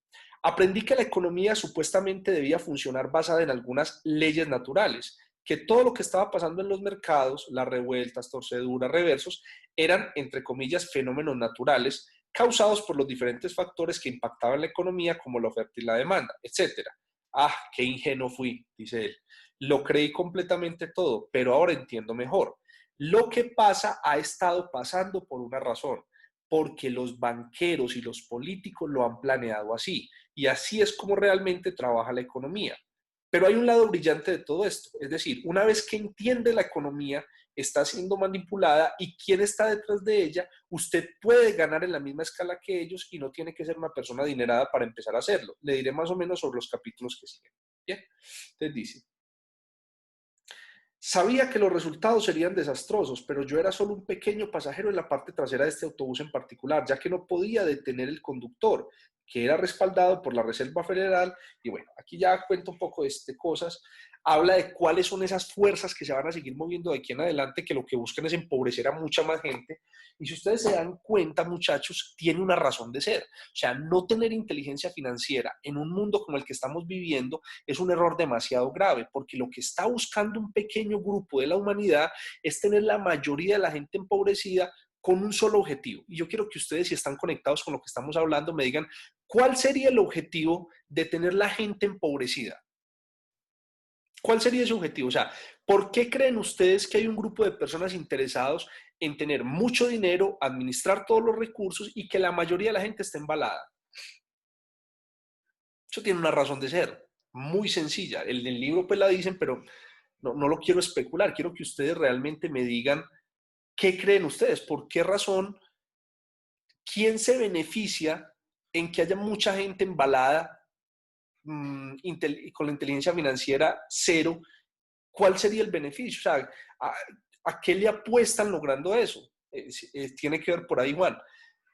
aprendí que la economía supuestamente debía funcionar basada en algunas leyes naturales, que todo lo que estaba pasando en los mercados, las revueltas, torceduras, reversos, eran, entre comillas, fenómenos naturales causados por los diferentes factores que impactaban la economía, como la oferta y la demanda, etcétera. Ah, qué ingenuo fui, dice él. Lo creí completamente todo, pero ahora entiendo mejor. Lo que pasa ha estado pasando por una razón, porque los banqueros y los políticos lo han planeado así, y así es como realmente trabaja la economía. Pero hay un lado brillante de todo esto, es decir, una vez que entiende la economía, está siendo manipulada y quién está detrás de ella, usted puede ganar en la misma escala que ellos y no tiene que ser una persona adinerada para empezar a hacerlo. Le diré más o menos sobre los capítulos que siguen. Bien, entonces dice, sabía que los resultados serían desastrosos, pero yo era solo un pequeño pasajero en la parte trasera de este autobús en particular, ya que no podía detener el conductor, que era respaldado por la Reserva Federal. Y bueno, aquí ya cuento un poco de cosas. Habla de cuáles son esas fuerzas que se van a seguir moviendo de aquí en adelante, que lo que buscan es empobrecer a mucha más gente. Y si ustedes se dan cuenta, muchachos, tiene una razón de ser. O sea, no tener inteligencia financiera en un mundo como el que estamos viviendo es un error demasiado grave, porque lo que está buscando un pequeño grupo de la humanidad es tener la mayoría de la gente empobrecida con un solo objetivo. Y yo quiero que ustedes, si están conectados con lo que estamos hablando, me digan, ¿cuál sería el objetivo de tener la gente empobrecida? ¿Cuál sería ese objetivo? O sea, ¿por qué creen ustedes que hay un grupo de personas interesados en tener mucho dinero, administrar todos los recursos y que la mayoría de la gente esté embalada? Eso tiene una razón de ser, muy sencilla. El libro pues la dicen, pero no lo quiero especular. Quiero que ustedes realmente me digan qué creen ustedes, por qué razón, quién se beneficia en que haya mucha gente embalada con la inteligencia financiera cero, ¿cuál sería el beneficio? O sea, ¿a qué le apuestan logrando eso? Tiene que ver por ahí, Juan.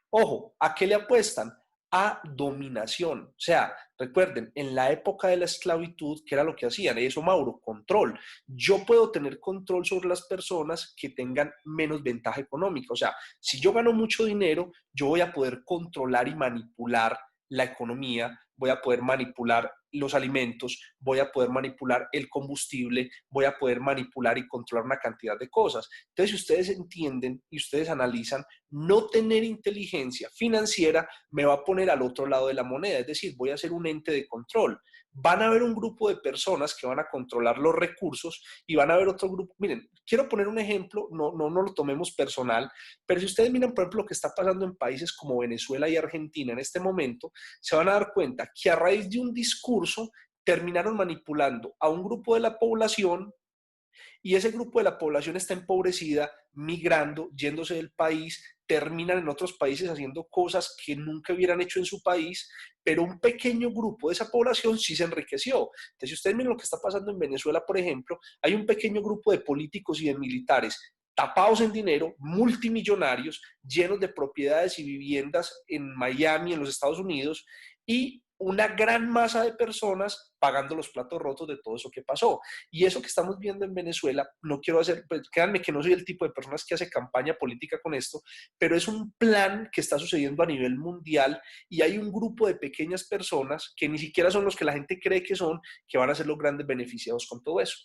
Ojo, ¿a qué le apuestan? A dominación. O sea, recuerden, en la época de la esclavitud, ¿qué era lo que hacían? Eso, Mauro, control. Yo puedo tener control sobre las personas que tengan menos ventaja económica. O sea, si yo gano mucho dinero, yo voy a poder controlar y manipular la economía, voy a poder manipular los alimentos, voy a poder manipular el combustible, voy a poder manipular y controlar una cantidad de cosas. Entonces, si ustedes entienden y ustedes analizan, no tener inteligencia financiera me va a poner al otro lado de la moneda, es decir, voy a ser un ente de control. Van a haber un grupo de personas que van a controlar los recursos y van a haber otro grupo. Miren, quiero poner un ejemplo, no lo tomemos personal, pero si ustedes miran, por ejemplo, lo que está pasando en países como Venezuela y Argentina en este momento, se van a dar cuenta que a raíz de un discurso terminaron manipulando a un grupo de la población y ese grupo de la población está empobrecida, migrando, yéndose del país, terminan en otros países haciendo cosas que nunca hubieran hecho en su país, pero un pequeño grupo de esa población sí se enriqueció. Entonces, si ustedes miran lo que está pasando en Venezuela, por ejemplo, hay un pequeño grupo de políticos y de militares tapados en dinero, multimillonarios, llenos de propiedades y viviendas en Miami, en los Estados Unidos, y una gran masa de personas pagando los platos rotos de todo eso que pasó. Y eso que estamos viendo en Venezuela, no quiero hacer, pues, créanme que no soy el tipo de personas que hace campaña política con esto, pero es un plan que está sucediendo a nivel mundial y hay un grupo de pequeñas personas que ni siquiera son los que la gente cree que son, que van a ser los grandes beneficiados con todo eso.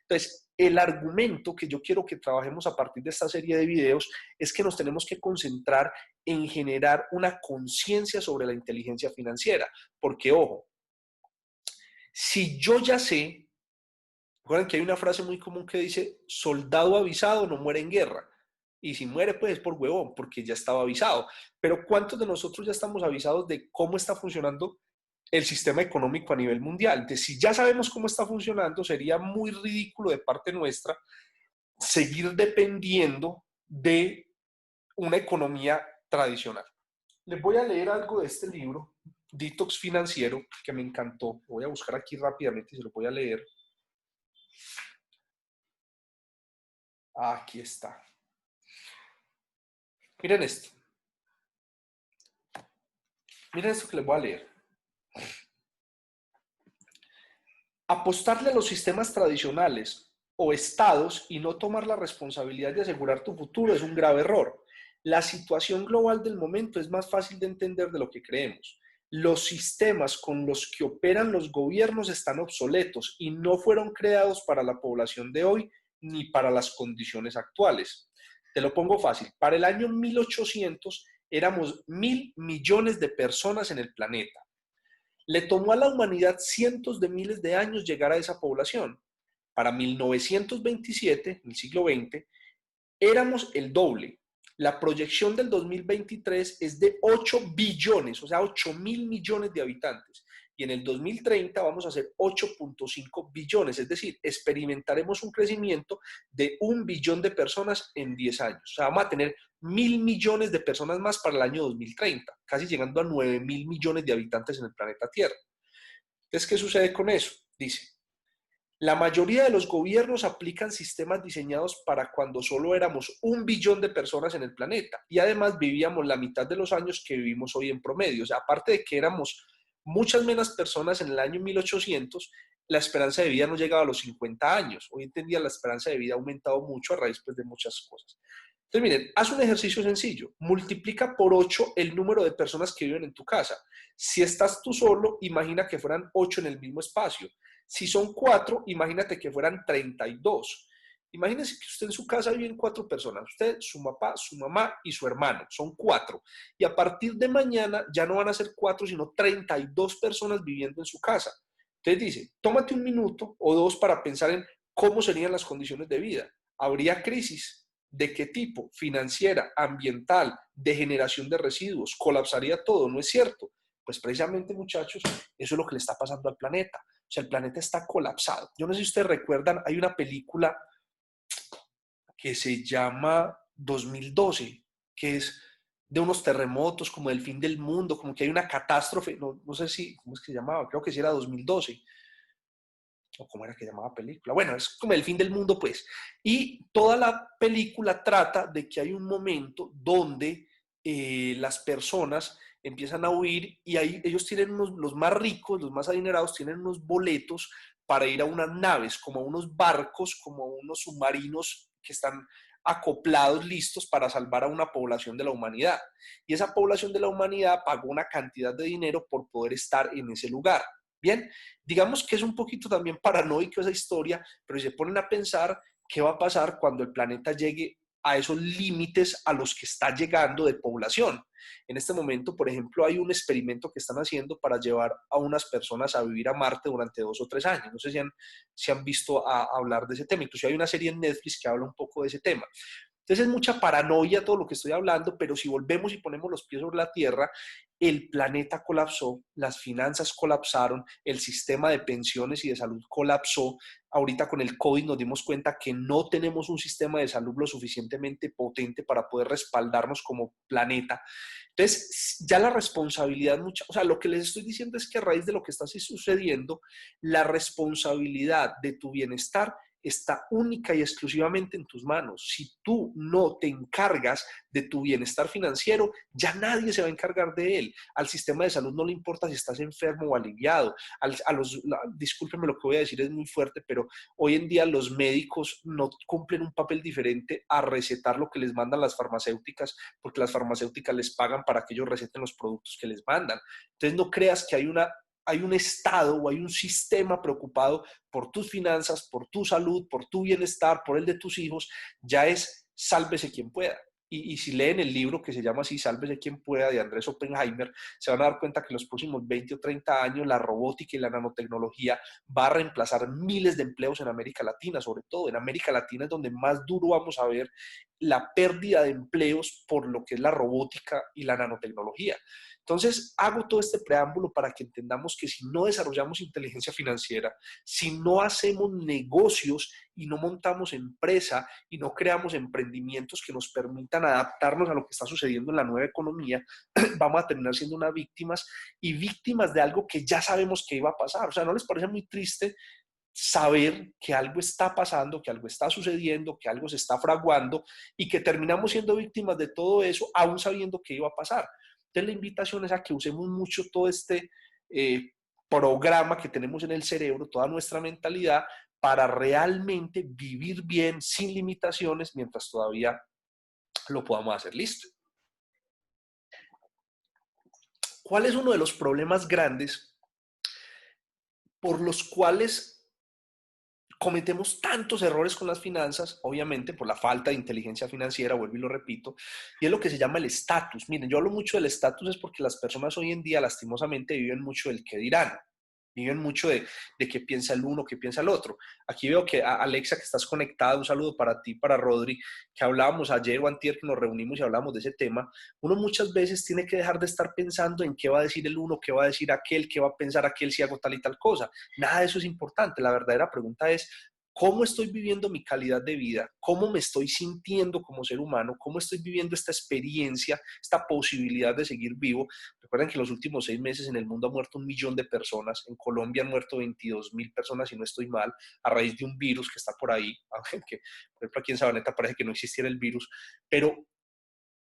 Entonces, el argumento que yo quiero que trabajemos a partir de esta serie de videos es que nos tenemos que concentrar en generar una conciencia sobre la inteligencia financiera, porque ojo, si yo ya sé, recuerden que hay una frase muy común que dice, soldado avisado no muere en guerra. Y si muere, pues es por huevón, porque ya estaba avisado. Pero ¿cuántos de nosotros ya estamos avisados de cómo está funcionando el sistema económico a nivel mundial? Entonces, si ya sabemos cómo está funcionando, sería muy ridículo de parte nuestra seguir dependiendo de una economía tradicional. Les voy a leer algo de este libro, Detox Financiero, que me encantó. Lo voy a buscar aquí rápidamente y se lo voy a leer. Aquí está. Miren esto. Miren esto que les voy a leer. Apostarle a los sistemas tradicionales o estados y no tomar la responsabilidad de asegurar tu futuro es un grave error. La situación global del momento es más fácil de entender de lo que creemos. Los sistemas con los que operan los gobiernos están obsoletos y no fueron creados para la población de hoy ni para las condiciones actuales. Te lo pongo fácil. Para el año 1800 éramos 1.000 millones de personas en el planeta. Le tomó a la humanidad cientos de miles de años llegar a esa población. Para 1927, en el siglo XX, éramos el doble. La proyección del 2023 es de 8 billones, o sea, 8.000 millones de habitantes. Y en el 2030 vamos a ser 8.5 billones, es decir, experimentaremos un crecimiento de 1 billón de personas en 10 años. O sea, vamos a tener 1.000 millones de personas más para el año 2030, casi llegando a 9.000 millones de habitantes en el planeta Tierra. Entonces, ¿qué sucede con eso? Dice, la mayoría de los gobiernos aplican sistemas diseñados para cuando solo éramos 1 billón de personas en el planeta y además vivíamos la mitad de los años que vivimos hoy en promedio. O sea, aparte de que éramos muchas menos personas en el año 1800, la esperanza de vida no llegaba a los 50 años. Hoy en día la esperanza de vida ha aumentado mucho a raíz, pues, de muchas cosas. Entonces, miren, haz un ejercicio sencillo. Multiplica por 8 el número de personas que viven en tu casa. Si estás tú solo, imagina que fueran 8 en el mismo espacio. Si son 4, imagínate que fueran 32. Imagínense que usted en su casa viven 4 personas. Usted, su papá, su mamá y su hermano. Son 4. Y a partir de mañana ya no van a ser 4, sino 32 personas viviendo en su casa. Entonces dice, tómate un minuto o dos para pensar en cómo serían las condiciones de vida. ¿Habría crisis? ¿De qué tipo? Financiera, ambiental, de generación de residuos. Colapsaría todo, ¿no es cierto? Pues precisamente, muchachos, eso es lo que le está pasando al planeta. O sea, el planeta está colapsado. Yo no sé si ustedes recuerdan, hay una película que se llama 2012, que es de unos terremotos, como del fin del mundo, como que hay una catástrofe, no sé si, ¿cómo es que se llamaba? Creo que sí era 2012, o cómo era que llamaba película. Bueno, es como el fin del mundo, pues. Y toda la película trata de que hay un momento donde las personas empiezan a huir y ahí ellos tienen los más ricos, los más adinerados, tienen unos boletos para ir a unas naves, como a unos barcos, como a unos submarinos que están acoplados, listos para salvar a una población de la humanidad. Y esa población de la humanidad pagó una cantidad de dinero por poder estar en ese lugar. Bien, digamos que es un poquito también paranoico esa historia, pero si se ponen a pensar qué va a pasar cuando el planeta llegue a esos límites a los que está llegando de población. En este momento, por ejemplo, hay un experimento que están haciendo para llevar a unas personas a vivir a Marte durante 2 o 3 años. No sé si han visto hablar de ese tema. Incluso hay una serie en Netflix que habla un poco de ese tema. Entonces es mucha paranoia todo lo que estoy hablando, pero si volvemos y ponemos los pies sobre la tierra, el planeta colapsó, las finanzas colapsaron, el sistema de pensiones y de salud colapsó. Ahorita con el COVID nos dimos cuenta que no tenemos un sistema de salud lo suficientemente potente para poder respaldarnos como planeta. Entonces, ya la responsabilidad, o sea, lo que les estoy diciendo es que a raíz de lo que está sucediendo, la responsabilidad de tu bienestar está única y exclusivamente en tus manos. Si tú no te encargas de tu bienestar financiero, ya nadie se va a encargar de él. Al sistema de salud no le importa si estás enfermo o aliviado. Discúlpenme lo que voy a decir, es muy fuerte, pero hoy en día los médicos no cumplen un papel diferente a recetar lo que les mandan las farmacéuticas, porque las farmacéuticas les pagan para que ellos receten los productos que les mandan. Entonces no creas que hay un estado o hay un sistema preocupado por tus finanzas, por tu salud, por tu bienestar, por el de tus hijos. Ya es sálvese quien pueda. Y si leen el libro que se llama así, Sálvese quien pueda, de Andrés Oppenheimer, se van a dar cuenta que en los próximos 20 o 30 años la robótica y la nanotecnología va a reemplazar miles de empleos en América Latina, sobre todo en América Latina es donde más duro vamos a ver la pérdida de empleos por lo que es la robótica y la nanotecnología. Entonces, hago todo este preámbulo para que entendamos que si no desarrollamos inteligencia financiera, si no hacemos negocios y no montamos empresa y no creamos emprendimientos que nos permitan adaptarnos a lo que está sucediendo en la nueva economía, vamos a terminar siendo unas víctimas y víctimas de algo que ya sabemos que iba a pasar. O sea, ¿no les parece muy triste saber que algo está pasando, que algo está sucediendo, que algo se está fraguando y que terminamos siendo víctimas de todo eso, aún sabiendo que iba a pasar? Entonces la invitación es a que usemos mucho todo este programa que tenemos en el cerebro, toda nuestra mentalidad, para realmente vivir bien, sin limitaciones, mientras todavía lo podamos hacer. Listo. ¿Cuál es uno de los problemas grandes por los cuales cometemos tantos errores con las finanzas? Obviamente por la falta de inteligencia financiera, vuelvo y lo repito, y es lo que se llama el estatus. Miren, yo hablo mucho del estatus es porque las personas hoy en día lastimosamente viven mucho del qué dirán, viven mucho de qué piensa el uno, qué piensa el otro. Aquí veo que Alexa, que estás conectada, un saludo para ti, para Rodri, que hablábamos ayer o antier que nos reunimos y hablábamos de ese tema. Uno muchas veces tiene que dejar de estar pensando en qué va a decir el uno, qué va a decir aquel, qué va a pensar aquel si hago tal y tal cosa. Nada de eso es importante. La verdadera pregunta es, ¿cómo estoy viviendo mi calidad de vida? ¿Cómo me estoy sintiendo como ser humano? ¿Cómo estoy viviendo esta experiencia, esta posibilidad de seguir vivo? Recuerden que en los últimos 6 meses en el mundo ha muerto 1 millón de personas. En Colombia han muerto 22.000 personas, si no estoy mal, a raíz de un virus que está por ahí. Aunque, por ejemplo, aquí en Sabaneta parece que no existiera el virus. Pero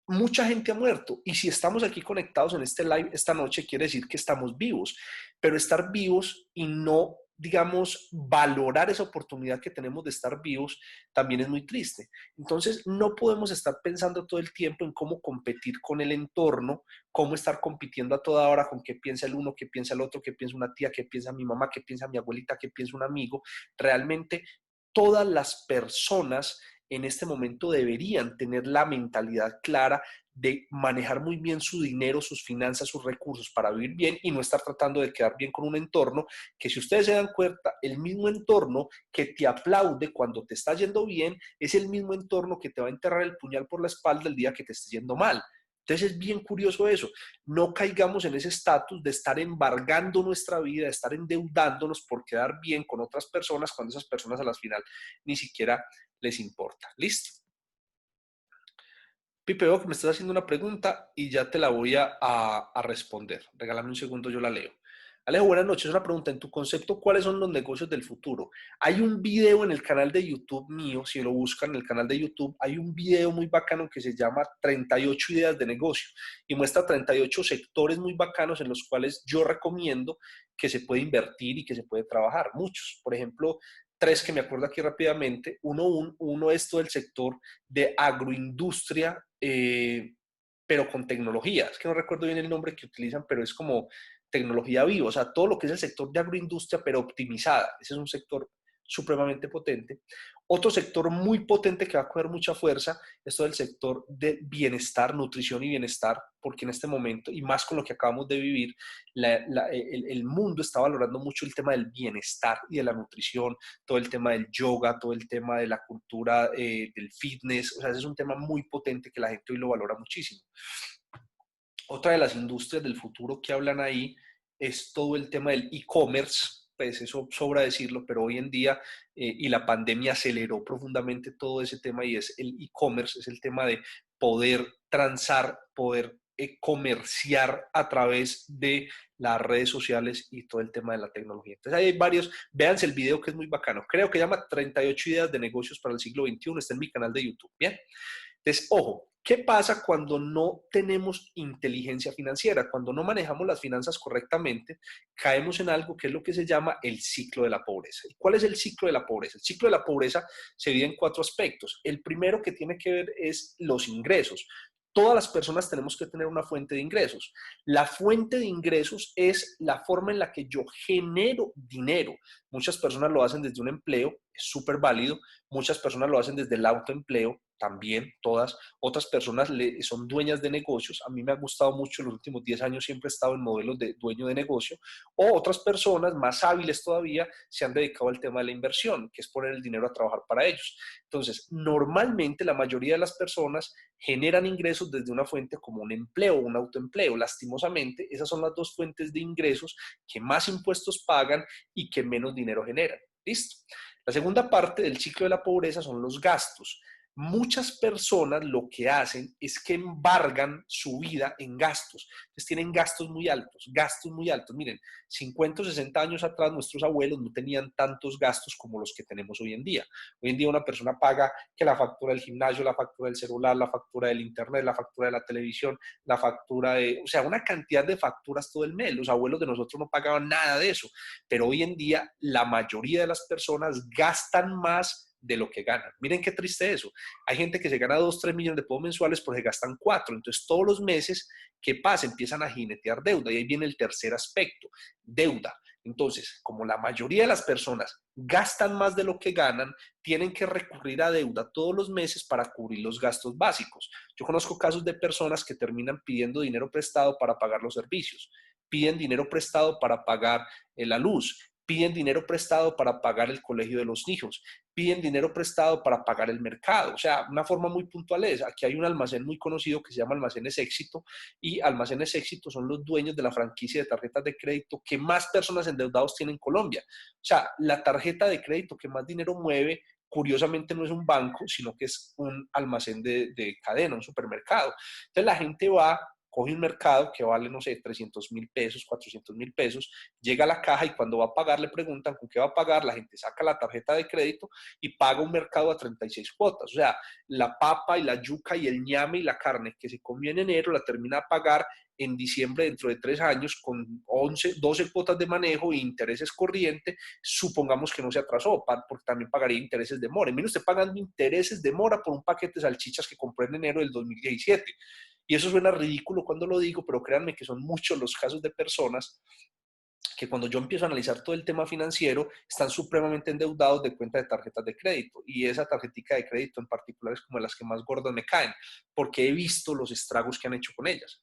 mucha gente ha muerto. Y si estamos aquí conectados en este live esta noche, quiere decir que estamos vivos. Pero estar vivos y no, digamos, valorar esa oportunidad que tenemos de estar vivos también es muy triste. Entonces, no podemos estar pensando todo el tiempo en cómo competir con el entorno, cómo estar compitiendo a toda hora con qué piensa el uno, qué piensa el otro, qué piensa una tía, qué piensa mi mamá, qué piensa mi abuelita, qué piensa un amigo. Realmente, todas las personas en este momento deberían tener la mentalidad clara de manejar muy bien su dinero, sus finanzas, sus recursos para vivir bien y no estar tratando de quedar bien con un entorno que, si ustedes se dan cuenta, el mismo entorno que te aplaude cuando te está yendo bien es el mismo entorno que te va a enterrar el puñal por la espalda el día que te esté yendo mal. Entonces es bien curioso eso. No caigamos en ese estatus de estar embargando nuestra vida, de estar endeudándonos por quedar bien con otras personas cuando esas personas a las final ni siquiera les importa. ¿Listo? Pipe, veo que me estás haciendo una pregunta y ya te la voy a responder. Regálame un segundo, yo la leo. Alejo, buenas noches. Una pregunta. En tu concepto, ¿cuáles son los negocios del futuro? Hay un video en el canal de YouTube mío, si lo buscan en el canal de YouTube, hay un video muy bacano que se llama 38 ideas de negocio y muestra 38 sectores muy bacanos en los cuales yo recomiendo que se puede invertir y que se puede trabajar. Muchos. Por ejemplo, tres que me acuerdo aquí rápidamente. Uno es todo el sector de agroindustria, pero con tecnología. Es que no recuerdo bien el nombre que utilizan, pero es como tecnología viva, o sea, todo lo que es el sector de agroindustria, pero optimizada. Ese es un sector supremamente potente. Otro sector muy potente que va a coger mucha fuerza es todo el sector de bienestar, nutrición y bienestar, porque en este momento, y más con lo que acabamos de vivir, el mundo está valorando mucho el tema del bienestar y de la nutrición, todo el tema del yoga, todo el tema de la cultura del fitness, o sea, ese es un tema muy potente que la gente hoy lo valora muchísimo. Otra de las industrias del futuro que hablan ahí es todo el tema del e-commerce, pues eso sobra decirlo, pero hoy en día, y la pandemia aceleró profundamente todo ese tema y es el e-commerce, es el tema de poder transar, poder comerciar a través de las redes sociales y todo el tema de la tecnología. Entonces hay varios, véanse el video que es muy bacano, creo que llama 38 ideas de negocios para el siglo XXI, está en mi canal de YouTube, ¿bien? Entonces, ojo, ¿qué pasa cuando no tenemos inteligencia financiera? Cuando no manejamos las finanzas correctamente, caemos en algo que es lo que se llama el ciclo de la pobreza. ¿Y cuál es el ciclo de la pobreza? El ciclo de la pobreza se divide en cuatro aspectos. El primero que tiene que ver es los ingresos. Todas las personas tenemos que tener una fuente de ingresos. La fuente de ingresos es la forma en la que yo genero dinero. Muchas personas lo hacen desde un empleo, es súper válido. Muchas personas lo hacen desde el autoempleo, también todas. Otras personas son dueñas de negocios. A mí me ha gustado mucho, en los últimos 10 años siempre he estado en modelos de dueño de negocio. O otras personas más hábiles todavía se han dedicado al tema de la inversión, que es poner el dinero a trabajar para ellos. Entonces, normalmente la mayoría de las personas generan ingresos desde una fuente como un empleo o un autoempleo. Lastimosamente, esas son las dos fuentes de ingresos que más impuestos pagan y que menos dinero generan. ¿Listo? La segunda parte del ciclo de la pobreza son los gastos. Muchas personas lo que hacen es que embargan su vida en gastos. Entonces tienen gastos muy altos, gastos muy altos. Miren, 50 o 60 años atrás nuestros abuelos no tenían tantos gastos como los que tenemos hoy en día. Hoy en día una persona paga que la factura del gimnasio, la factura del celular, la factura del internet, la factura de la televisión, la factura de, o sea, una cantidad de facturas todo el mes. Los abuelos de nosotros no pagaban nada de eso, pero hoy en día la mayoría de las personas gastan más de lo que ganan. Miren qué triste eso. Hay gente que se gana 2, 3 millones de pesos mensuales porque gastan 4. Entonces, todos los meses, ¿qué pasa? Empiezan a jinetear deuda. Y ahí viene el tercer aspecto, deuda. Entonces, como la mayoría de las personas gastan más de lo que ganan, tienen que recurrir a deuda todos los meses para cubrir los gastos básicos. Yo conozco casos de personas que terminan pidiendo dinero prestado para pagar los servicios, piden dinero prestado para pagar la luz, piden dinero prestado para pagar el colegio de los hijos, piden dinero prestado para pagar el mercado. O sea, una forma muy puntual es, aquí hay un almacén muy conocido que se llama Almacenes Éxito y Almacenes Éxito son los dueños de la franquicia de tarjetas de crédito que más personas endeudados tienen en Colombia. O sea, la tarjeta de crédito que más dinero mueve curiosamente no es un banco, sino que es un almacén de cadena, un supermercado. Entonces la gente va, coge un mercado que vale, no sé, 300.000 pesos, 400.000 pesos, llega a la caja y cuando va a pagar le preguntan con qué va a pagar, la gente saca la tarjeta de crédito y paga un mercado a 36 cuotas. O sea, la papa y la yuca y el ñame y la carne que se comió en enero la termina a pagar en diciembre dentro de 3 años con 11, 12 cuotas de manejo e intereses corrientes, supongamos que no se atrasó, porque también pagaría intereses de mora. Mire, usted pagando intereses de mora por un paquete de salchichas que compró en enero del 2017. Y eso suena ridículo cuando lo digo, pero créanme que son muchos los casos de personas que cuando yo empiezo a analizar todo el tema financiero, están supremamente endeudados de cuenta de tarjetas de crédito. Y esa tarjetica de crédito en particular es como de las que más gordas me caen, porque he visto los estragos que han hecho con ellas.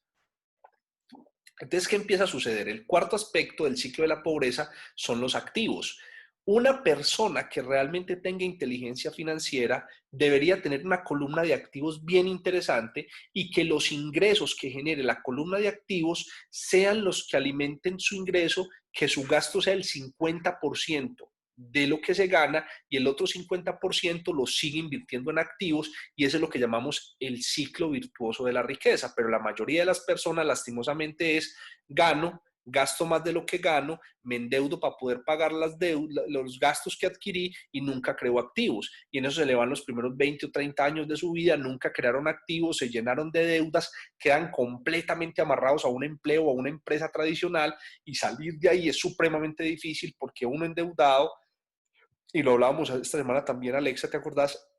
Entonces, ¿qué empieza a suceder? El cuarto aspecto del ciclo de la pobreza son los activos. Una persona que realmente tenga inteligencia financiera debería tener una columna de activos bien interesante y que los ingresos que genere la columna de activos sean los que alimenten su ingreso, que su gasto sea el 50%. de lo que se gana y el otro 50% lo sigue invirtiendo en activos y eso es lo que llamamos el ciclo virtuoso de la riqueza. Pero la mayoría de las personas lastimosamente es gano, gasto más de lo que gano, me endeudo para poder pagar los gastos que adquirí y nunca creo activos. Y en eso se le van los primeros 20 o 30 años de su vida, nunca crearon activos, se llenaron de deudas, quedan completamente amarrados a un empleo o a una empresa tradicional y salir de ahí es supremamente difícil porque uno endeudado, y lo hablábamos esta semana también, Alexa, ¿te acordás?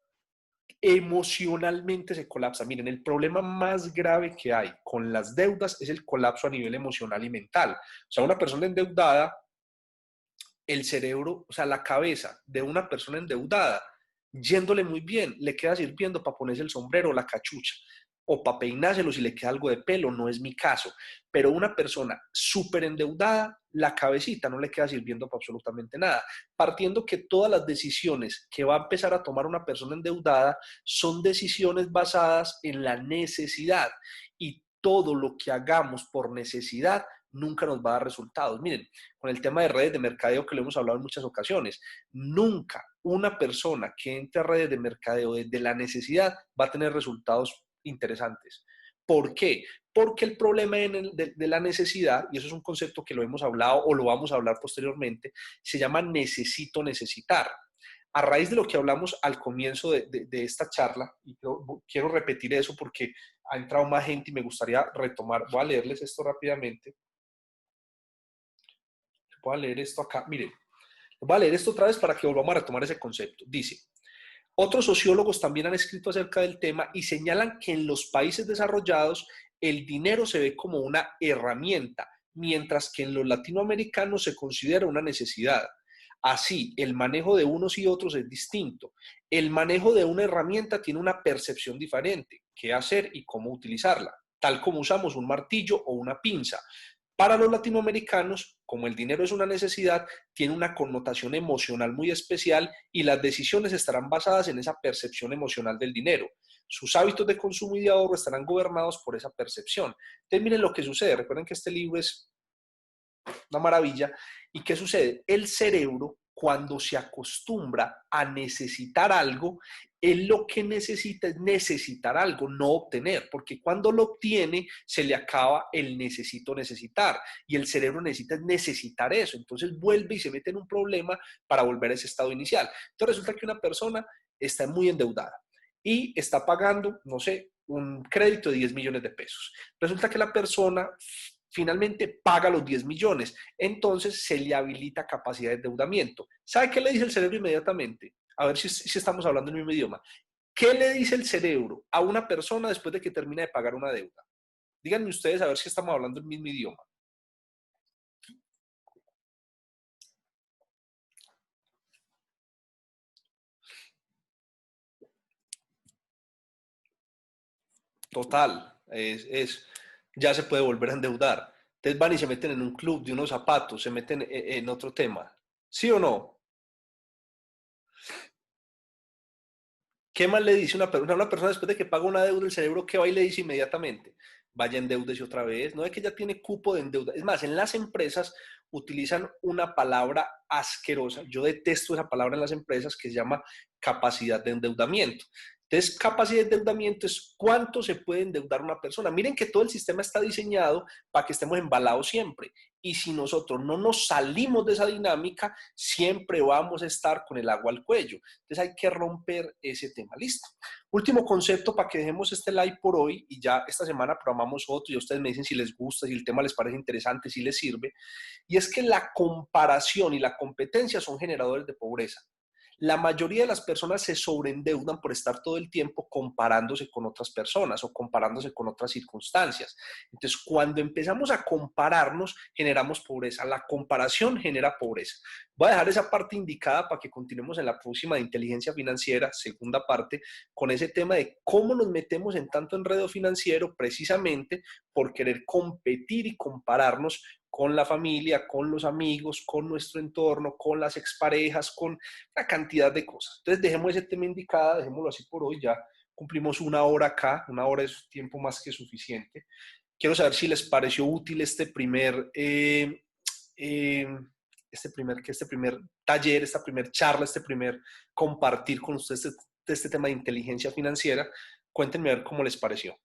Emocionalmente se colapsa. Miren, el problema más grave que hay con las deudas es el colapso a nivel emocional y mental. O sea, una persona endeudada, el cerebro, o sea, la cabeza de una persona endeudada, yéndole muy bien, le queda sirviendo para ponerse el sombrero o la cachucha, o para peinárselo si le queda algo de pelo, no es mi caso. Pero una persona súper endeudada, la cabecita no le queda sirviendo para absolutamente nada. Partiendo que todas las decisiones que va a empezar a tomar una persona endeudada son decisiones basadas en la necesidad. Y todo lo que hagamos por necesidad nunca nos va a dar resultados. Miren, con el tema de redes de mercadeo que lo hemos hablado en muchas ocasiones, nunca una persona que entre a redes de mercadeo desde la necesidad va a tener resultados interesantes. ¿Por qué? Porque el problema de la necesidad, y eso es un concepto que lo hemos hablado o lo vamos a hablar posteriormente, se llama necesito necesitar. A raíz de lo que hablamos al comienzo de esta charla, y quiero repetir eso porque ha entrado más gente y me gustaría retomar, voy a leerles esto rápidamente. Voy a leer esto acá, miren, voy a leer esto otra vez para que volvamos a retomar ese concepto. Dice, otros sociólogos también han escrito acerca del tema y señalan que en los países desarrollados el dinero se ve como una herramienta, mientras que en los latinoamericanos se considera una necesidad. Así, el manejo de unos y otros es distinto. El manejo de una herramienta tiene una percepción diferente, qué hacer y cómo utilizarla, tal como usamos un martillo o una pinza. Para los latinoamericanos, como el dinero es una necesidad, tiene una connotación emocional muy especial y las decisiones estarán basadas en esa percepción emocional del dinero. Sus hábitos de consumo y de ahorro estarán gobernados por esa percepción. Entonces, miren lo que sucede. Recuerden que este libro es una maravilla. ¿Y qué sucede? El cerebro, cuando se acostumbra a necesitar algo, él lo que necesita es necesitar algo, no obtener, porque cuando lo obtiene se le acaba el necesito necesitar y el cerebro necesita necesitar eso, entonces vuelve y se mete en un problema para volver a ese estado inicial. Entonces resulta que una persona está muy endeudada y está pagando, no sé, un crédito de 10 millones de pesos. Resulta que la persona finalmente paga los 10 millones, entonces se le habilita capacidad de endeudamiento. ¿Sabe qué le dice el cerebro inmediatamente? A ver si estamos hablando el mismo idioma. ¿Qué le dice el cerebro a una persona después de que termina de pagar una deuda? Díganme ustedes a ver si estamos hablando el mismo idioma. Total, ya se puede volver a endeudar. Entonces van y se meten en un club de unos zapatos, se meten en otro tema. ¿Sí o no? ¿Qué más le dice una persona? Una persona después de que paga una deuda, el cerebro que va y le dice inmediatamente, vaya endeúdese otra vez. No es que ya tiene cupo de endeuda. Es más, en las empresas utilizan una palabra asquerosa. Yo detesto esa palabra en las empresas que se llama capacidad de endeudamiento. Entonces, capacidad de endeudamiento es cuánto se puede endeudar una persona. Miren que todo el sistema está diseñado para que estemos embalados siempre. Y si nosotros no nos salimos de esa dinámica, siempre vamos a estar con el agua al cuello. Entonces hay que romper ese tema. Listo. Último concepto para que dejemos este live por hoy y ya esta semana programamos otro y ustedes me dicen si les gusta, si el tema les parece interesante, si les sirve. Y es que la comparación y la competencia son generadores de pobreza. La mayoría de las personas se sobreendeudan por estar todo el tiempo comparándose con otras personas o comparándose con otras circunstancias. Entonces, cuando empezamos a compararnos, generamos pobreza. La comparación genera pobreza. Voy a dejar esa parte indicada para que continuemos en la próxima de inteligencia financiera, segunda parte, con ese tema de cómo nos metemos en tanto enredo financiero precisamente por querer competir y compararnos con la familia, con los amigos, con nuestro entorno, con las exparejas, con una cantidad de cosas. Entonces dejemos ese tema indicado, dejémoslo así por hoy, ya cumplimos una hora acá, una hora es tiempo más que suficiente. Quiero saber si les pareció útil este primer que este primer taller, esta primer charla, este primer compartir con ustedes este tema de inteligencia financiera. Cuéntenme a ver cómo les pareció.